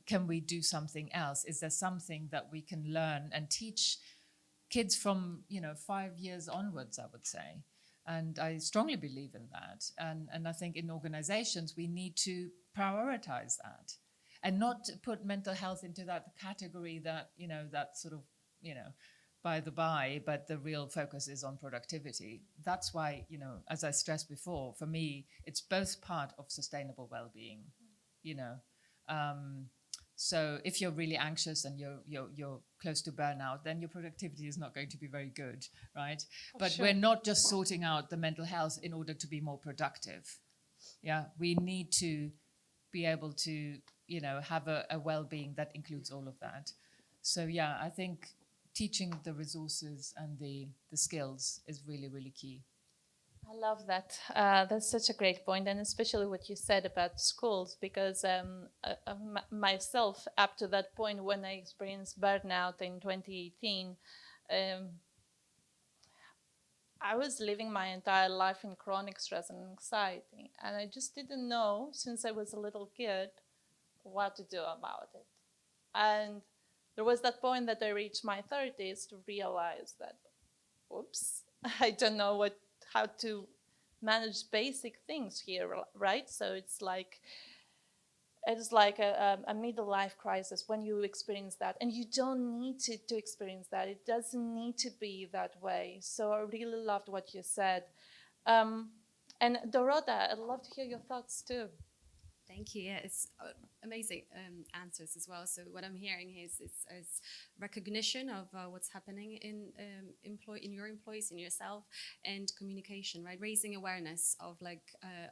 can we do something else? Is there something that we can learn and teach kids from 5 years onwards, I would say? And I strongly believe in that. And I think in organizations we need to prioritize that, and not put mental health into that category that that sort of by the by, but the real focus is on productivity. That's why, as I stressed before, for me, it's both part of sustainable well-being, So if you're really anxious and you're close to burnout, then your productivity is not going to be very good, right? But sure. We're not just sorting out the mental health in order to be more productive. Yeah, we need to be able to, have a well-being that includes all of that. So yeah, I think teaching the resources and the skills is really, really key. I love that. That's such a great point, and especially what you said about schools, because myself, up to that point when I experienced burnout in 2018, um, I was living my entire life in chronic stress and anxiety, and I just didn't know since I was a little kid what to do about it. And there was that point that I reached my 30s to realize that, oops, I don't know how to manage basic things here, right? So it's like a middle life crisis when you experience that, and you don't need to experience that. It doesn't need to be that way. So I really loved what you said. um, and Dorota, I'd love to hear your thoughts too. Thank you. Yeah, it's amazing answers as well. So what I'm hearing is recognition of what's happening in your employees, in yourself, and communication. Right, raising awareness of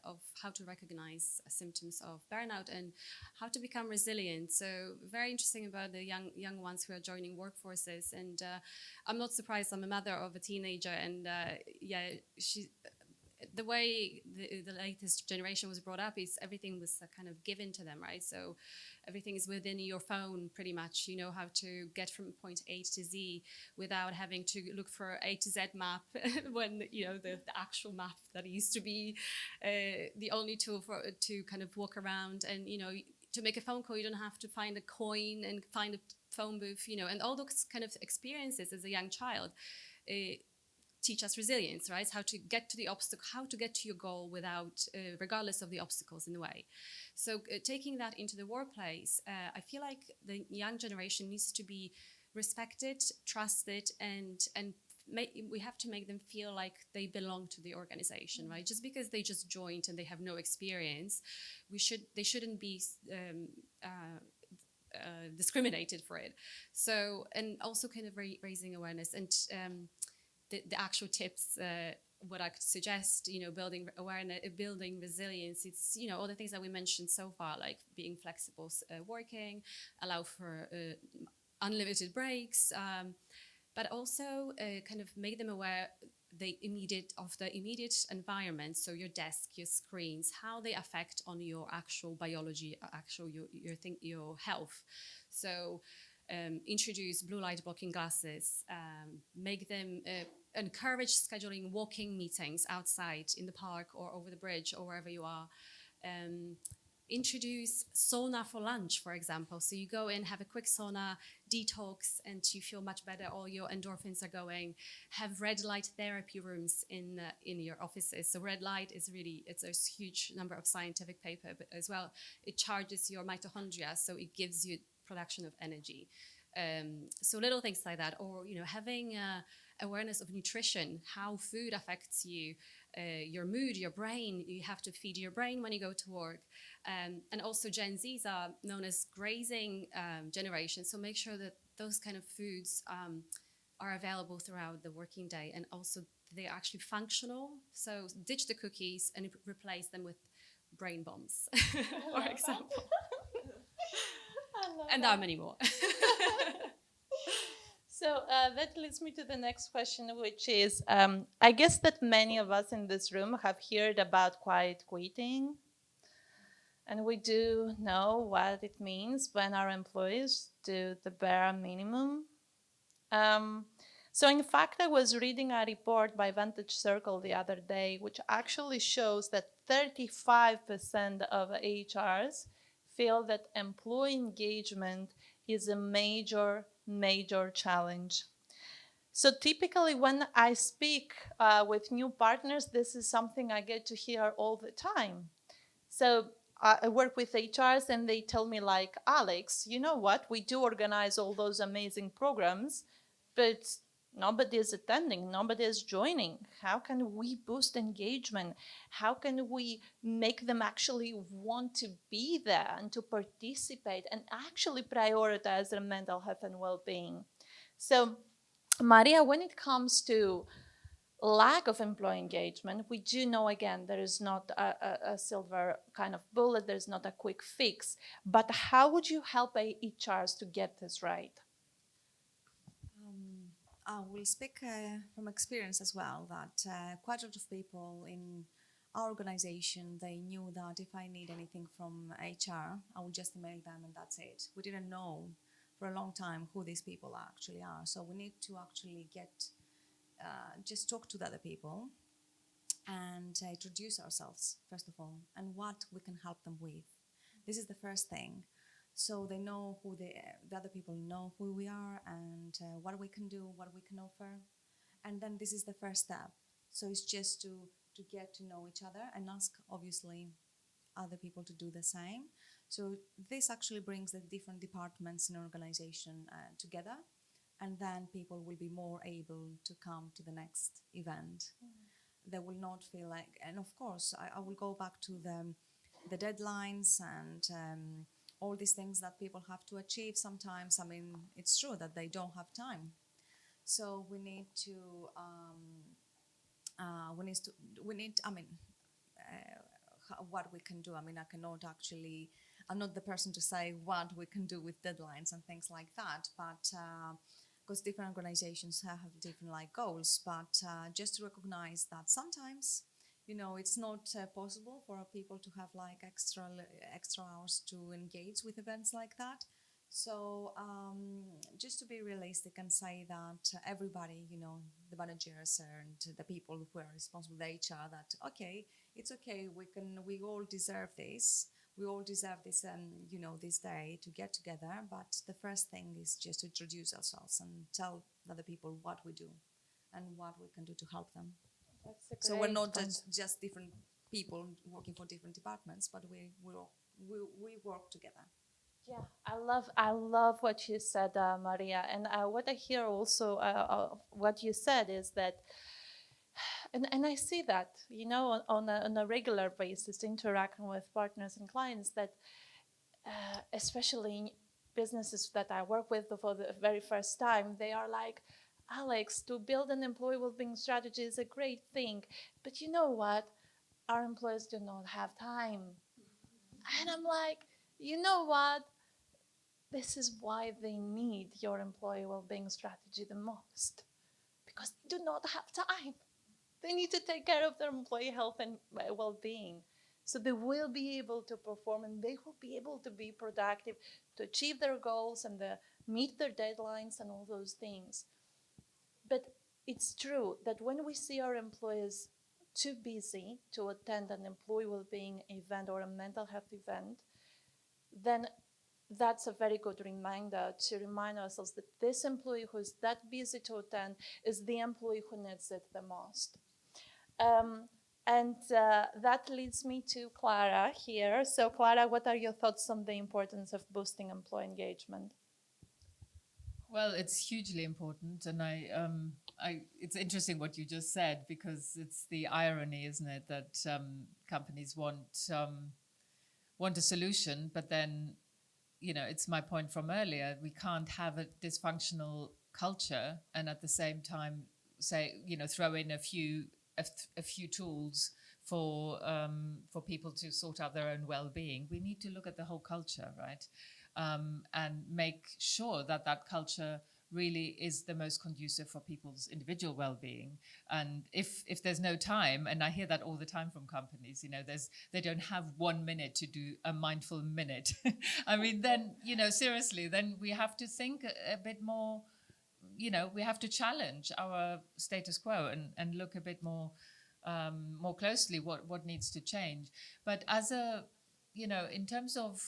of how to recognize symptoms of burnout and how to become resilient. So very interesting about the young ones who are joining workforces. And I'm not surprised. I'm a mother of a teenager, and yeah, the way the latest generation was brought up is everything was kind of given to them, right? So everything is within your phone pretty much. You know how to get from point A to Z without having to look for A to Z map when, you know, the actual map that used to be the only tool to kind of walk around. And, you know, to make a phone call, you don't have to find a coin and find a phone booth, you know, and all those kind of experiences as a young child. Teach us resilience, right? How to get to the obstacle, how to get to your goal without, regardless of the obstacles in the way. So taking that into the workplace, I feel like the young generation needs to be respected, trusted, and we have to make them feel like they belong to the organization, right? Just because they just joined and they have no experience, they shouldn't be discriminated for it. So, and also kind of raising awareness and the actual tips, what I could suggest, you know, building awareness, building resilience. It's, you know, all the things that we mentioned so far, like being flexible, working, allow for unlimited breaks, but also kind of make them aware of the immediate environment. So your desk, your screens, how they affect on your actual biology, your health. So introduce blue light blocking glasses, make them encourage scheduling walking meetings outside in the park or over the bridge or wherever you are. Introduce sauna for lunch, for example. So you go in, have a quick sauna, detox, and you feel much better. All your endorphins are going. Have red light therapy rooms in your offices. So red light is really, it's a huge number of scientific paper, but as well, it charges your mitochondria, so it gives you production of energy. So little things like that, or, you know, having awareness of nutrition, how food affects you, your mood, your brain. You have to feed your brain when you go to work. And also Gen Zs are known as grazing generation. So make sure that those kind of foods are available throughout the working day, and also they're actually functional. So ditch the cookies and replace them with brain bombs, for example. And there are many more. So that leads me to the next question, which is, I guess that many of us in this room have heard about quiet quitting. And we do know what it means when our employees do the bare minimum. So in fact, I was reading a report by Vantage Circle the other day, which actually shows that 35% of HRs feel that employee engagement is a major challenge. So typically when I speak with new partners, this is something I get to hear all the time. So I work with HRs and they tell me, like, Alex, you know what? We do organize all those amazing programs, but nobody is attending, nobody is joining. How can we boost engagement? How can we make them actually want to be there and to participate and actually prioritize their mental health and well-being? So, Maria, when it comes to lack of employee engagement, we do know, again, there is not a silver kind of bullet, there's not a quick fix. But how would you help HRs to get this right? I will speak from experience as well that quite a lot of people in our organization, they knew that if I need anything from HR, I will just email them and that's it. We didn't know for a long time who these people actually are. So we need to actually just talk to the other people and introduce ourselves, first of all, and what we can help them with. This is the first thing. So they know who the other people know who we are and what we can do, what we can offer. And then this is the first step. So it's just to get to know each other and ask, obviously, other people to do the same. So this actually brings the different departments in an organization together, and then people will be more able to come to the next event. They will not feel like, and of course, I will go back to the deadlines and all these things that people have to achieve sometimes. I mean, it's true that they don't have time. So we need to, what we can do. I mean, I cannot actually, I'm not the person to say what we can do with deadlines and things like that, but because different organizations have different like goals, but just to recognize that sometimes, you know, it's not possible for people to have like extra hours to engage with events like that. So just to be realistic and say that everybody, you know, the managers and the people who are responsible, the HR, that okay, it's okay, we all deserve this. We all deserve this, you know, this day to get together. But the first thing is just to introduce ourselves and tell other people what we do and what we can do to help them. So we're not just different people working for different departments, but we work together. Yeah, I love what you said, Maria, and what I hear also, what you said is that, and I see that, you know, on a regular basis, interacting with partners and clients, that especially in businesses that I work with for the very first time, they are like, Alex, to build an employee well-being strategy is a great thing, but you know what? Our employees do not have time. And I'm like, you know what? This is why they need your employee well-being strategy the most, because they do not have time. They need to take care of their employee health and well-being. So they will be able to perform and they will be able to be productive, to achieve their goals and meet their deadlines and all those things. But it's true that when we see our employees too busy to attend an employee well-being event or a mental health event, then that's a very good reminder to remind ourselves that this employee who's that busy to attend is the employee who needs it the most. And that leads me to Clara here. So Clara, what are your thoughts on the importance of boosting employee engagement? Well, it's hugely important, and it's interesting what you just said, because it's the irony, isn't it, that companies want a solution, but then, you know, it's my point from earlier. We can't have a dysfunctional culture and at the same time say, you know, throw in a few tools for people to sort out their own well-being. We need to look at the whole culture, right? And make sure that culture really is the most conducive for people's individual well-being. And if there's no time, and I hear that all the time from companies, you know, they don't have 1 minute to do a mindful minute. I mean, then, you know, seriously, then we have to think a bit more, you know, we have to challenge our status quo and look a bit more closely what needs to change. But as a, you know, in terms of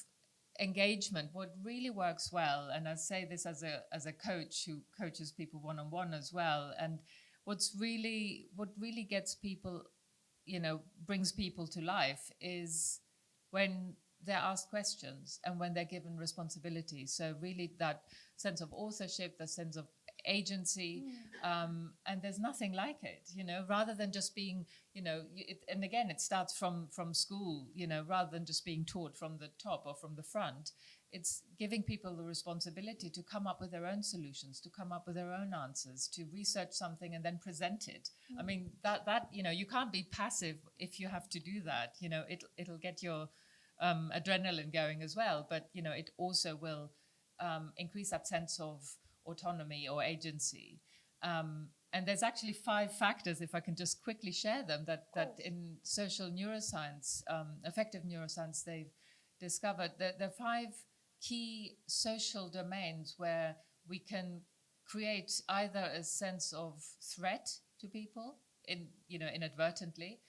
engagement, what really works well, and I say this as a coach who coaches people one-on-one as well, and what really gets people, you know, brings people to life is when they're asked questions and when they're given responsibility. So really that sense of authorship, the sense of agency, and there's nothing like it, you know, rather than just being, you know, and again, it starts from school, you know, rather than just being taught from the top or from the front. It's giving people the responsibility to come up with their own solutions, to come up with their own answers, to research something and then present it. I mean, that you know, you can't be passive if you have to do that. You know, it'll get your adrenaline going as well, but you know, it also will increase that sense of autonomy or agency. And there's actually 5 factors, if I can just quickly share them, that in social neuroscience, affective neuroscience, they've discovered that there are 5 key social domains where we can create either a sense of threat to people, inadvertently,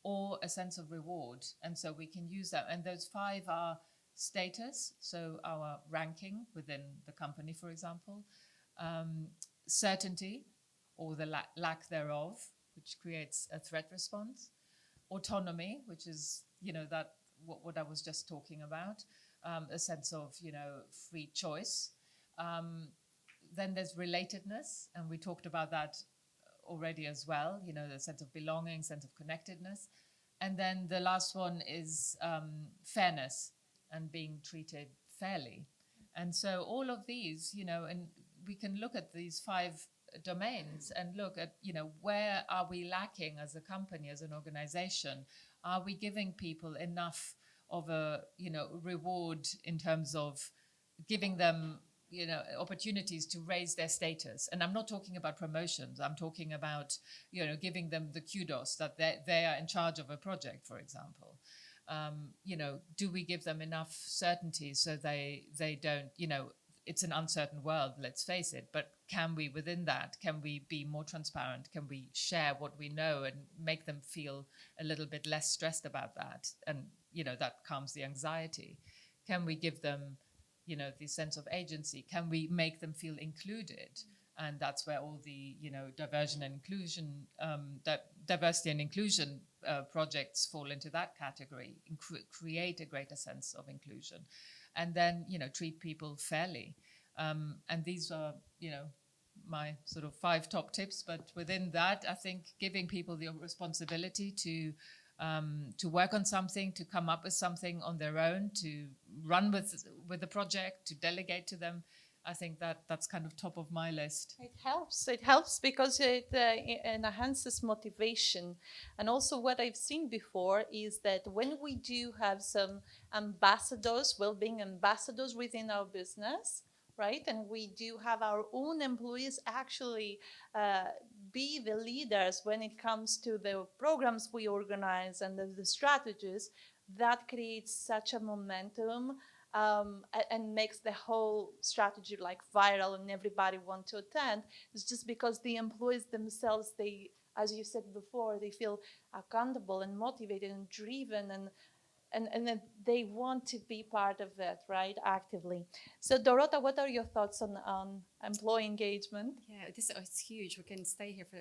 or a sense of reward. And so we can use that. And those 5 are status, so our ranking within the company, for example, certainty, or the lack thereof, which creates a threat response, autonomy, which is, that what I was just talking about, a sense of, free choice. Then there's relatedness, and we talked about that already as well, the sense of belonging, sense of connectedness. And then the last one is fairness and being treated fairly. And so all of these, and we can look at these 5 domains and look at, where are we lacking as a company, as an organization? Are we giving people enough of a, reward in terms of giving them, opportunities to raise their status? And I'm not talking about promotions. I'm talking about, giving them the kudos that they are in charge of a project, for example. Do we give them enough certainty so they don't, it's an uncertain world, let's face it, but can we, within that, can we be more transparent? Can we share what we know and make them feel a little bit less stressed about that? And, that calms the anxiety. Can we give them, the sense of agency? Can we make them feel included? And that's where all the, diversity and inclusion projects fall into that category, and create a greater sense of inclusion. And then, treat people fairly. And these are, my sort of 5 top tips. But within that, I think giving people the responsibility to work on something, to come up with something on their own, to run with the project, to delegate to them, I think that's kind of top of my list. It helps because it enhances motivation. And also what I've seen before is that when we do have some ambassadors, well-being ambassadors within our business, right? And we do have our own employees actually be the leaders when it comes to the programs we organize and the strategies, that creates such a momentum and makes the whole strategy like viral and everybody want to attend. It's just because the employees themselves, they, as you said before, they feel accountable and motivated and driven, and then they want to be part of that, right, actively. So Dorota, what are your thoughts on employee engagement? Yeah, it's huge. We can stay here for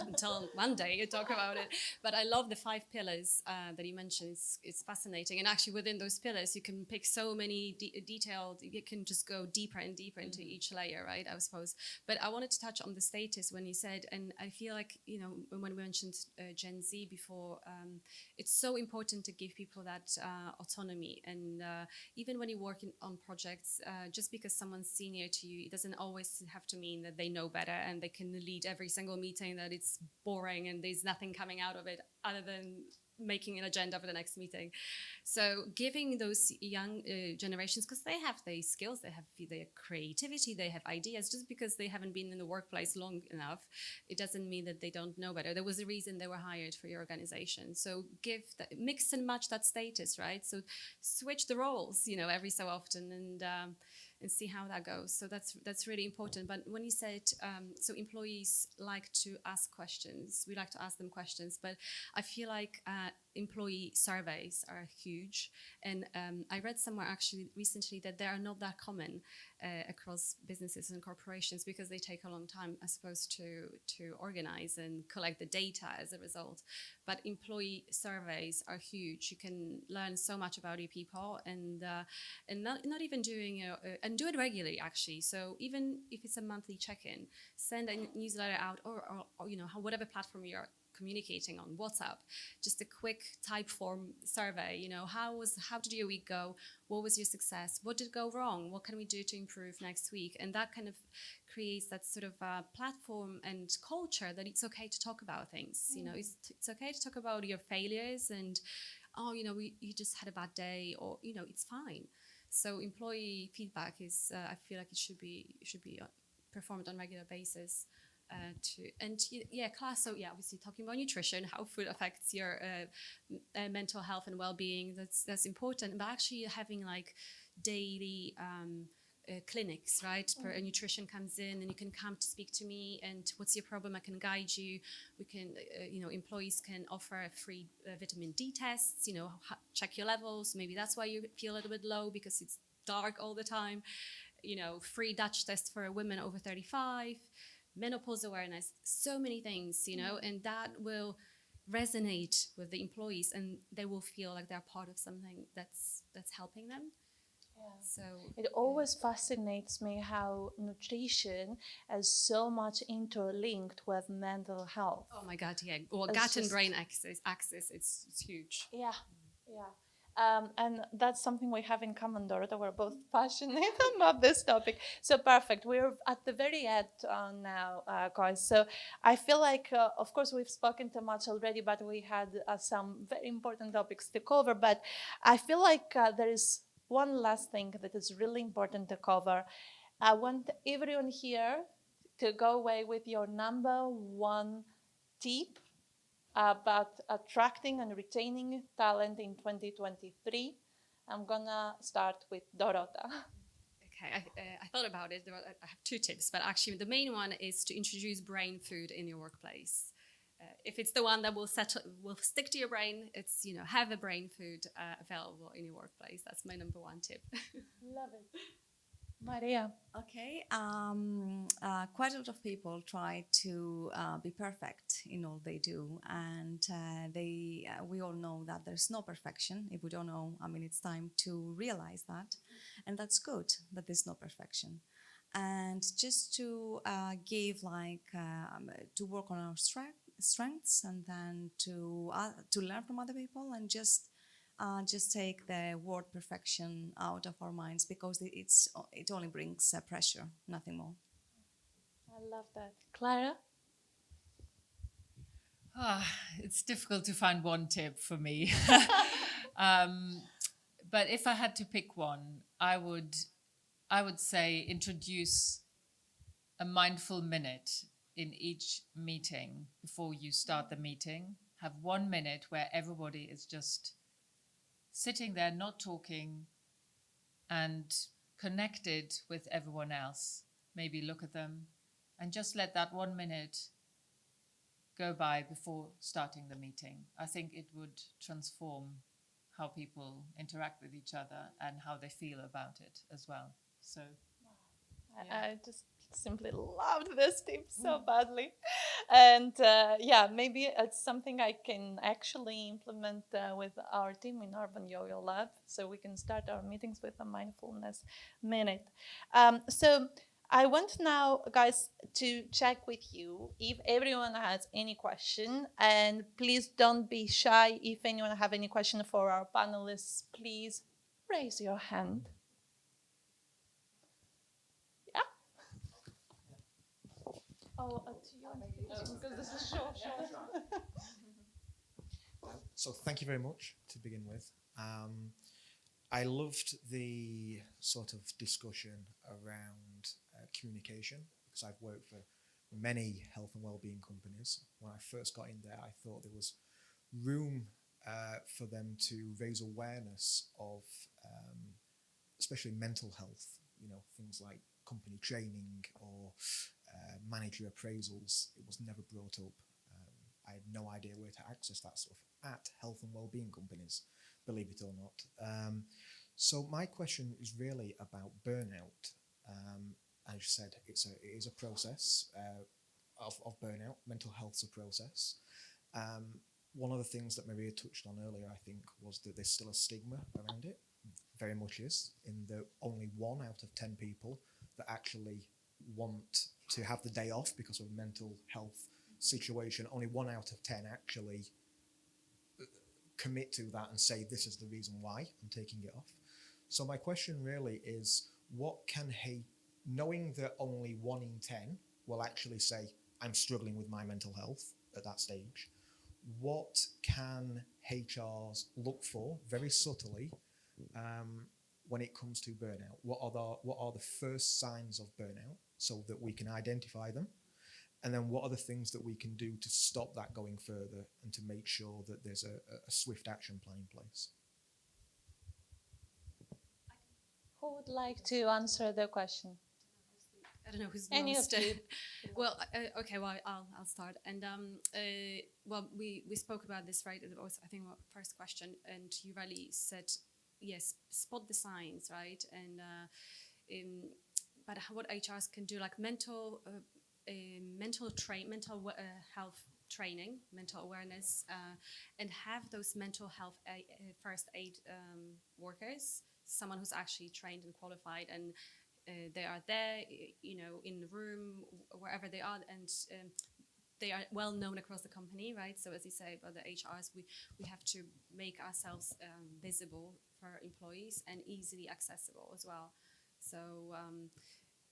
until Monday and talk about it. But I love the 5 pillars that you mentioned. It's fascinating. And actually within those pillars, you can pick so many detailed, you can just go deeper and deeper into each layer, right, I suppose. But I wanted to touch on the status when you said, and I feel like, when we mentioned Gen Z before, it's so important to give people that autonomy. And even when you work on projects, just because someone's senior to you, it doesn't always have to mean that they know better and they can lead every single meeting, that it's boring and there's nothing coming out of it other than making an agenda for the next meeting. So giving those young generations, because they have their skills, they have their creativity, they have ideas, just because they haven't been in the workplace long enough, it doesn't mean that they don't know better. There was a reason they were hired for your organization. So mix and match that status, right? So switch the roles, every so often, and see how that goes. So that's really important. But when you said, so employees like to ask questions, we like to ask them questions, but I feel like employee surveys are huge. And I read somewhere actually recently that they are not that common across businesses and corporations because they take a long time, I suppose, to organize and collect the data as a result. But employee surveys are huge. You can learn so much about your people, and not even doing and do it regularly, actually. So even if it's a monthly check-in, send a newsletter out, or whatever platform you're communicating on, WhatsApp, just a quick type form survey. How did your week go? What was your success? What did go wrong? What can we do to improve next week? And that kind of creates that sort of platform and culture that it's okay to talk about things. It's okay to talk about your failures and, you just had a bad day, or, it's fine. So employee feedback is, I feel like it should be performed on regular basis. Class. So yeah, obviously talking about nutrition, how food affects your mental health and well-being. That's important. But actually having like daily clinics, right? A nutrition comes in, and you can come to speak to me. And what's your problem? I can guide you. We can, employees can offer free vitamin D tests. Check your levels. Maybe that's why you feel a little bit low because it's dark all the time. Free Dutch test for women over 35. Menopause awareness, so many things, and that will resonate with the employees, and they will feel like they're part of something that's helping them. Yeah. So it always fascinates me how nutrition is so much interlinked with mental health. Oh my God, yeah. Or It's gut and just- brain axis, it's huge. Yeah, yeah. And that's something we have in common, Dorota. We're both passionate about this topic. So perfect. We're at the very end now, guys. So I feel like, of course, we've spoken too much already, but we had some very important topics to cover. But I feel like there is one last thing that is really important to cover. I want everyone here to go away with your number one tip about attracting and retaining talent in 2023. I'm gonna start with Dorota. Okay, I thought about it. I have two tips, but actually the main one is to introduce brain food in your workplace. If it's the one that will stick to your brain, it's have a brain food available in your workplace. That's my number one tip. Love it. Maria. Okay, quite a lot of people try to be perfect in all they do, and we all know that there's no perfection. If we don't know, it's time to realize that, and that's good that there's no perfection, and just to give to work on our strengths, and then to learn from other people, and just take the word perfection out of our minds, because it only brings pressure, nothing more. I love that. Clara? It's difficult to find one tip for me. But if I had to pick one, I would say introduce a mindful minute in each meeting before you start the meeting. Have 1 minute where everybody is just sitting there, not talking, and connected with everyone else. Maybe look at them and just let that 1 minute go by before starting the meeting. I think it would transform how people interact with each other and how they feel about it as well. So, I just simply loved this tip so badly. And maybe it's something I can actually implement with our team in Urban Yo-Yo Lab, so we can start our meetings with a mindfulness minute. So I want now, guys, to check with you if everyone has any question, and please don't be shy. If anyone have any question for our panelists, please raise your hand. Oh, to you, because this is short. So thank you very much to begin with. I loved the sort of discussion around communication, because I've worked for many health and wellbeing companies. When I first got in there, I thought there was room for them to raise awareness of especially mental health, things like company training or manager appraisals. It was never brought up. I had no idea where to access that stuff at health and wellbeing companies, believe it or not. So my question is really about burnout. As you said, it is a process of burnout. Mental health's a process. One of the things that Maria touched on earlier, I think, was that there's still a stigma around it. Very much is, in that only 1 out of 10 people that actually want to have the day off because of a mental health situation, only 1 out of 10 actually commit to that and say, this is the reason why I'm taking it off. So my question really is, what can knowing that only 1 in 10 will actually say, I'm struggling with my mental health at that stage, what can HRs look for very subtly when it comes to burnout? What are the first signs of burnout? so that we can identify them? And then what are the things that we can do to stop that going further and to make sure that there's a swift action plan in place? Who would like to answer the question? I don't know who's Any most. of you. Well, okay. Well, I'll start. And well, we spoke about this, right? It was, I think, our first question, and you really said, yes, spot the signs, right? And but what HRs can do, like mental health training, mental awareness, and have those mental health first aid workers, someone who's actually trained and qualified, and they are there, in the room, wherever they are, and they are well known across the company, right? So as you say about the HRs, we have to make ourselves visible for employees and easily accessible as well. So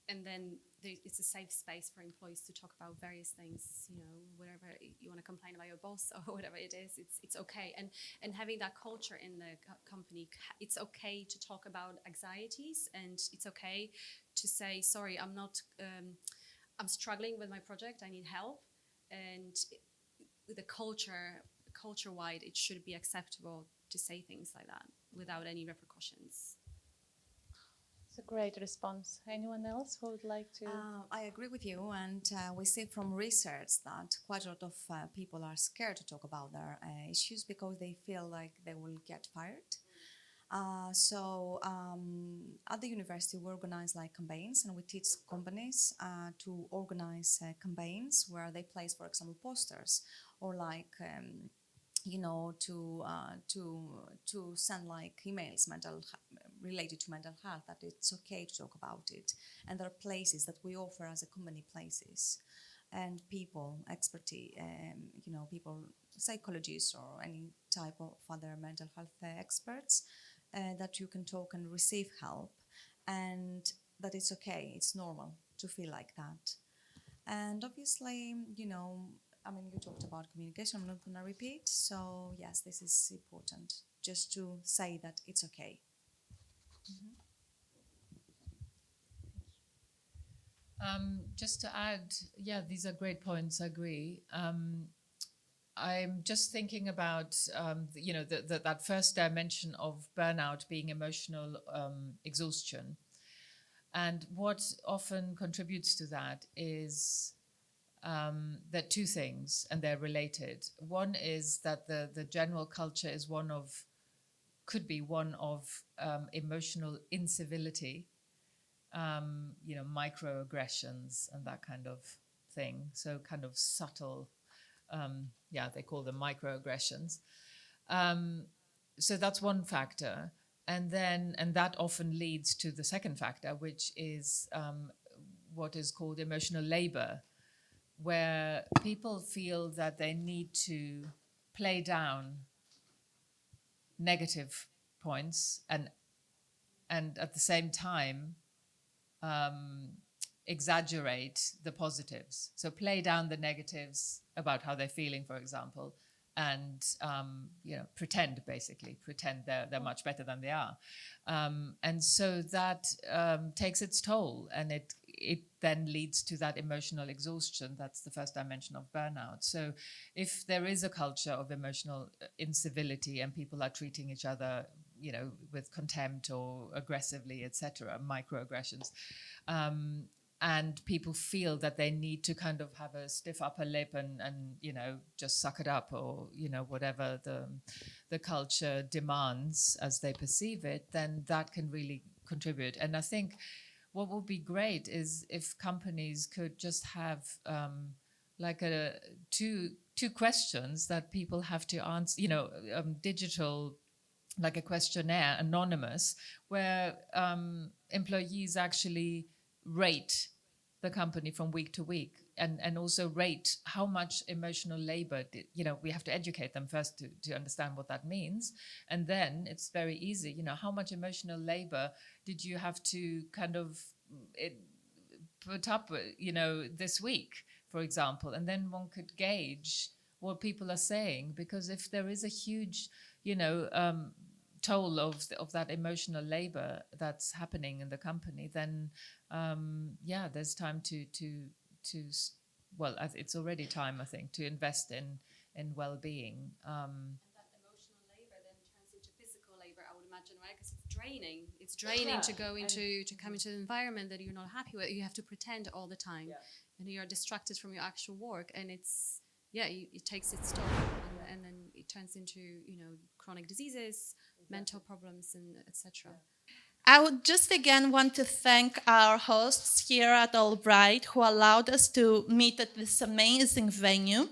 and then it's a safe space for employees to talk about various things, whatever you want to complain about your boss or whatever it is, it's okay. And having that culture in the company, it's okay to talk about anxieties, and it's okay to say, sorry, I'm struggling with my project, I need help. And the culture-wide, it should be acceptable to say things like that without any repercussions. It's a great response. Anyone else who would like to? I agree with you, and we see from research that quite a lot of people are scared to talk about their issues because they feel like they will get fired. So at the university, we organize like campaigns, and we teach companies to organize campaigns where they place, for example, posters, or like to send like emails related to mental health, that it's okay to talk about it. And there are places that we offer as a company, places and people, expertise, people, psychologists or any type of other mental health experts, that you can talk and receive help, and that it's okay, it's normal to feel like that. And obviously, you talked about communication, I'm not going to repeat. So yes, this is important, just to say that it's okay. Just to add, yeah, these are great points, I agree. I'm just thinking about, that first dimension of burnout being emotional exhaustion. And what often contributes to that is there are two things, and they're related. One is that the general culture is could be one of emotional incivility, microaggressions and that kind of thing. So kind of subtle, they call them microaggressions. So that's one factor. And that often leads to the second factor, which is what is called emotional labor, where people feel that they need to play down negative points and at the same time exaggerate the positives. So play down the negatives about how they're feeling, for example, and pretend they're much better than they are, and so that takes its toll, and it then leads to that emotional exhaustion. That's the first dimension of burnout. So if there is a culture of emotional incivility and people are treating each other with contempt or aggressively, etc., microaggressions, and people feel that they need to kind of have a stiff upper lip and just suck it up, or whatever the culture demands as they perceive it, then that can really contribute. And I think what would be great is if companies could just have two questions that people have to answer, digital, like a questionnaire, anonymous, where employees actually rate the company from week to week, and also rate how much emotional labor we have to educate them first to understand what that means. And then it's very easy, how much emotional labor did you have to kind of put up this week, for example, and then one could gauge what people are saying. Because if there is a huge toll of that emotional labor that's happening in the company, then there's time well, it's already time, I think, to invest in well-being. And that emotional labor then turns into physical labor, I would imagine, right? Because it's draining. It's draining to go into to come into an environment that you're not happy with. You have to pretend all the time, and you're distracted from your actual work, and it's it takes its toll, and then it turns into chronic diseases, mental problems, and etc. I would just again want to thank our hosts here at AllBright who allowed us to meet at this amazing venue.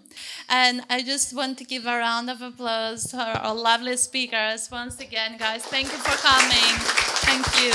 And I just want to give a round of applause to our lovely speakers. Once again, guys, thank you for coming. Thank you.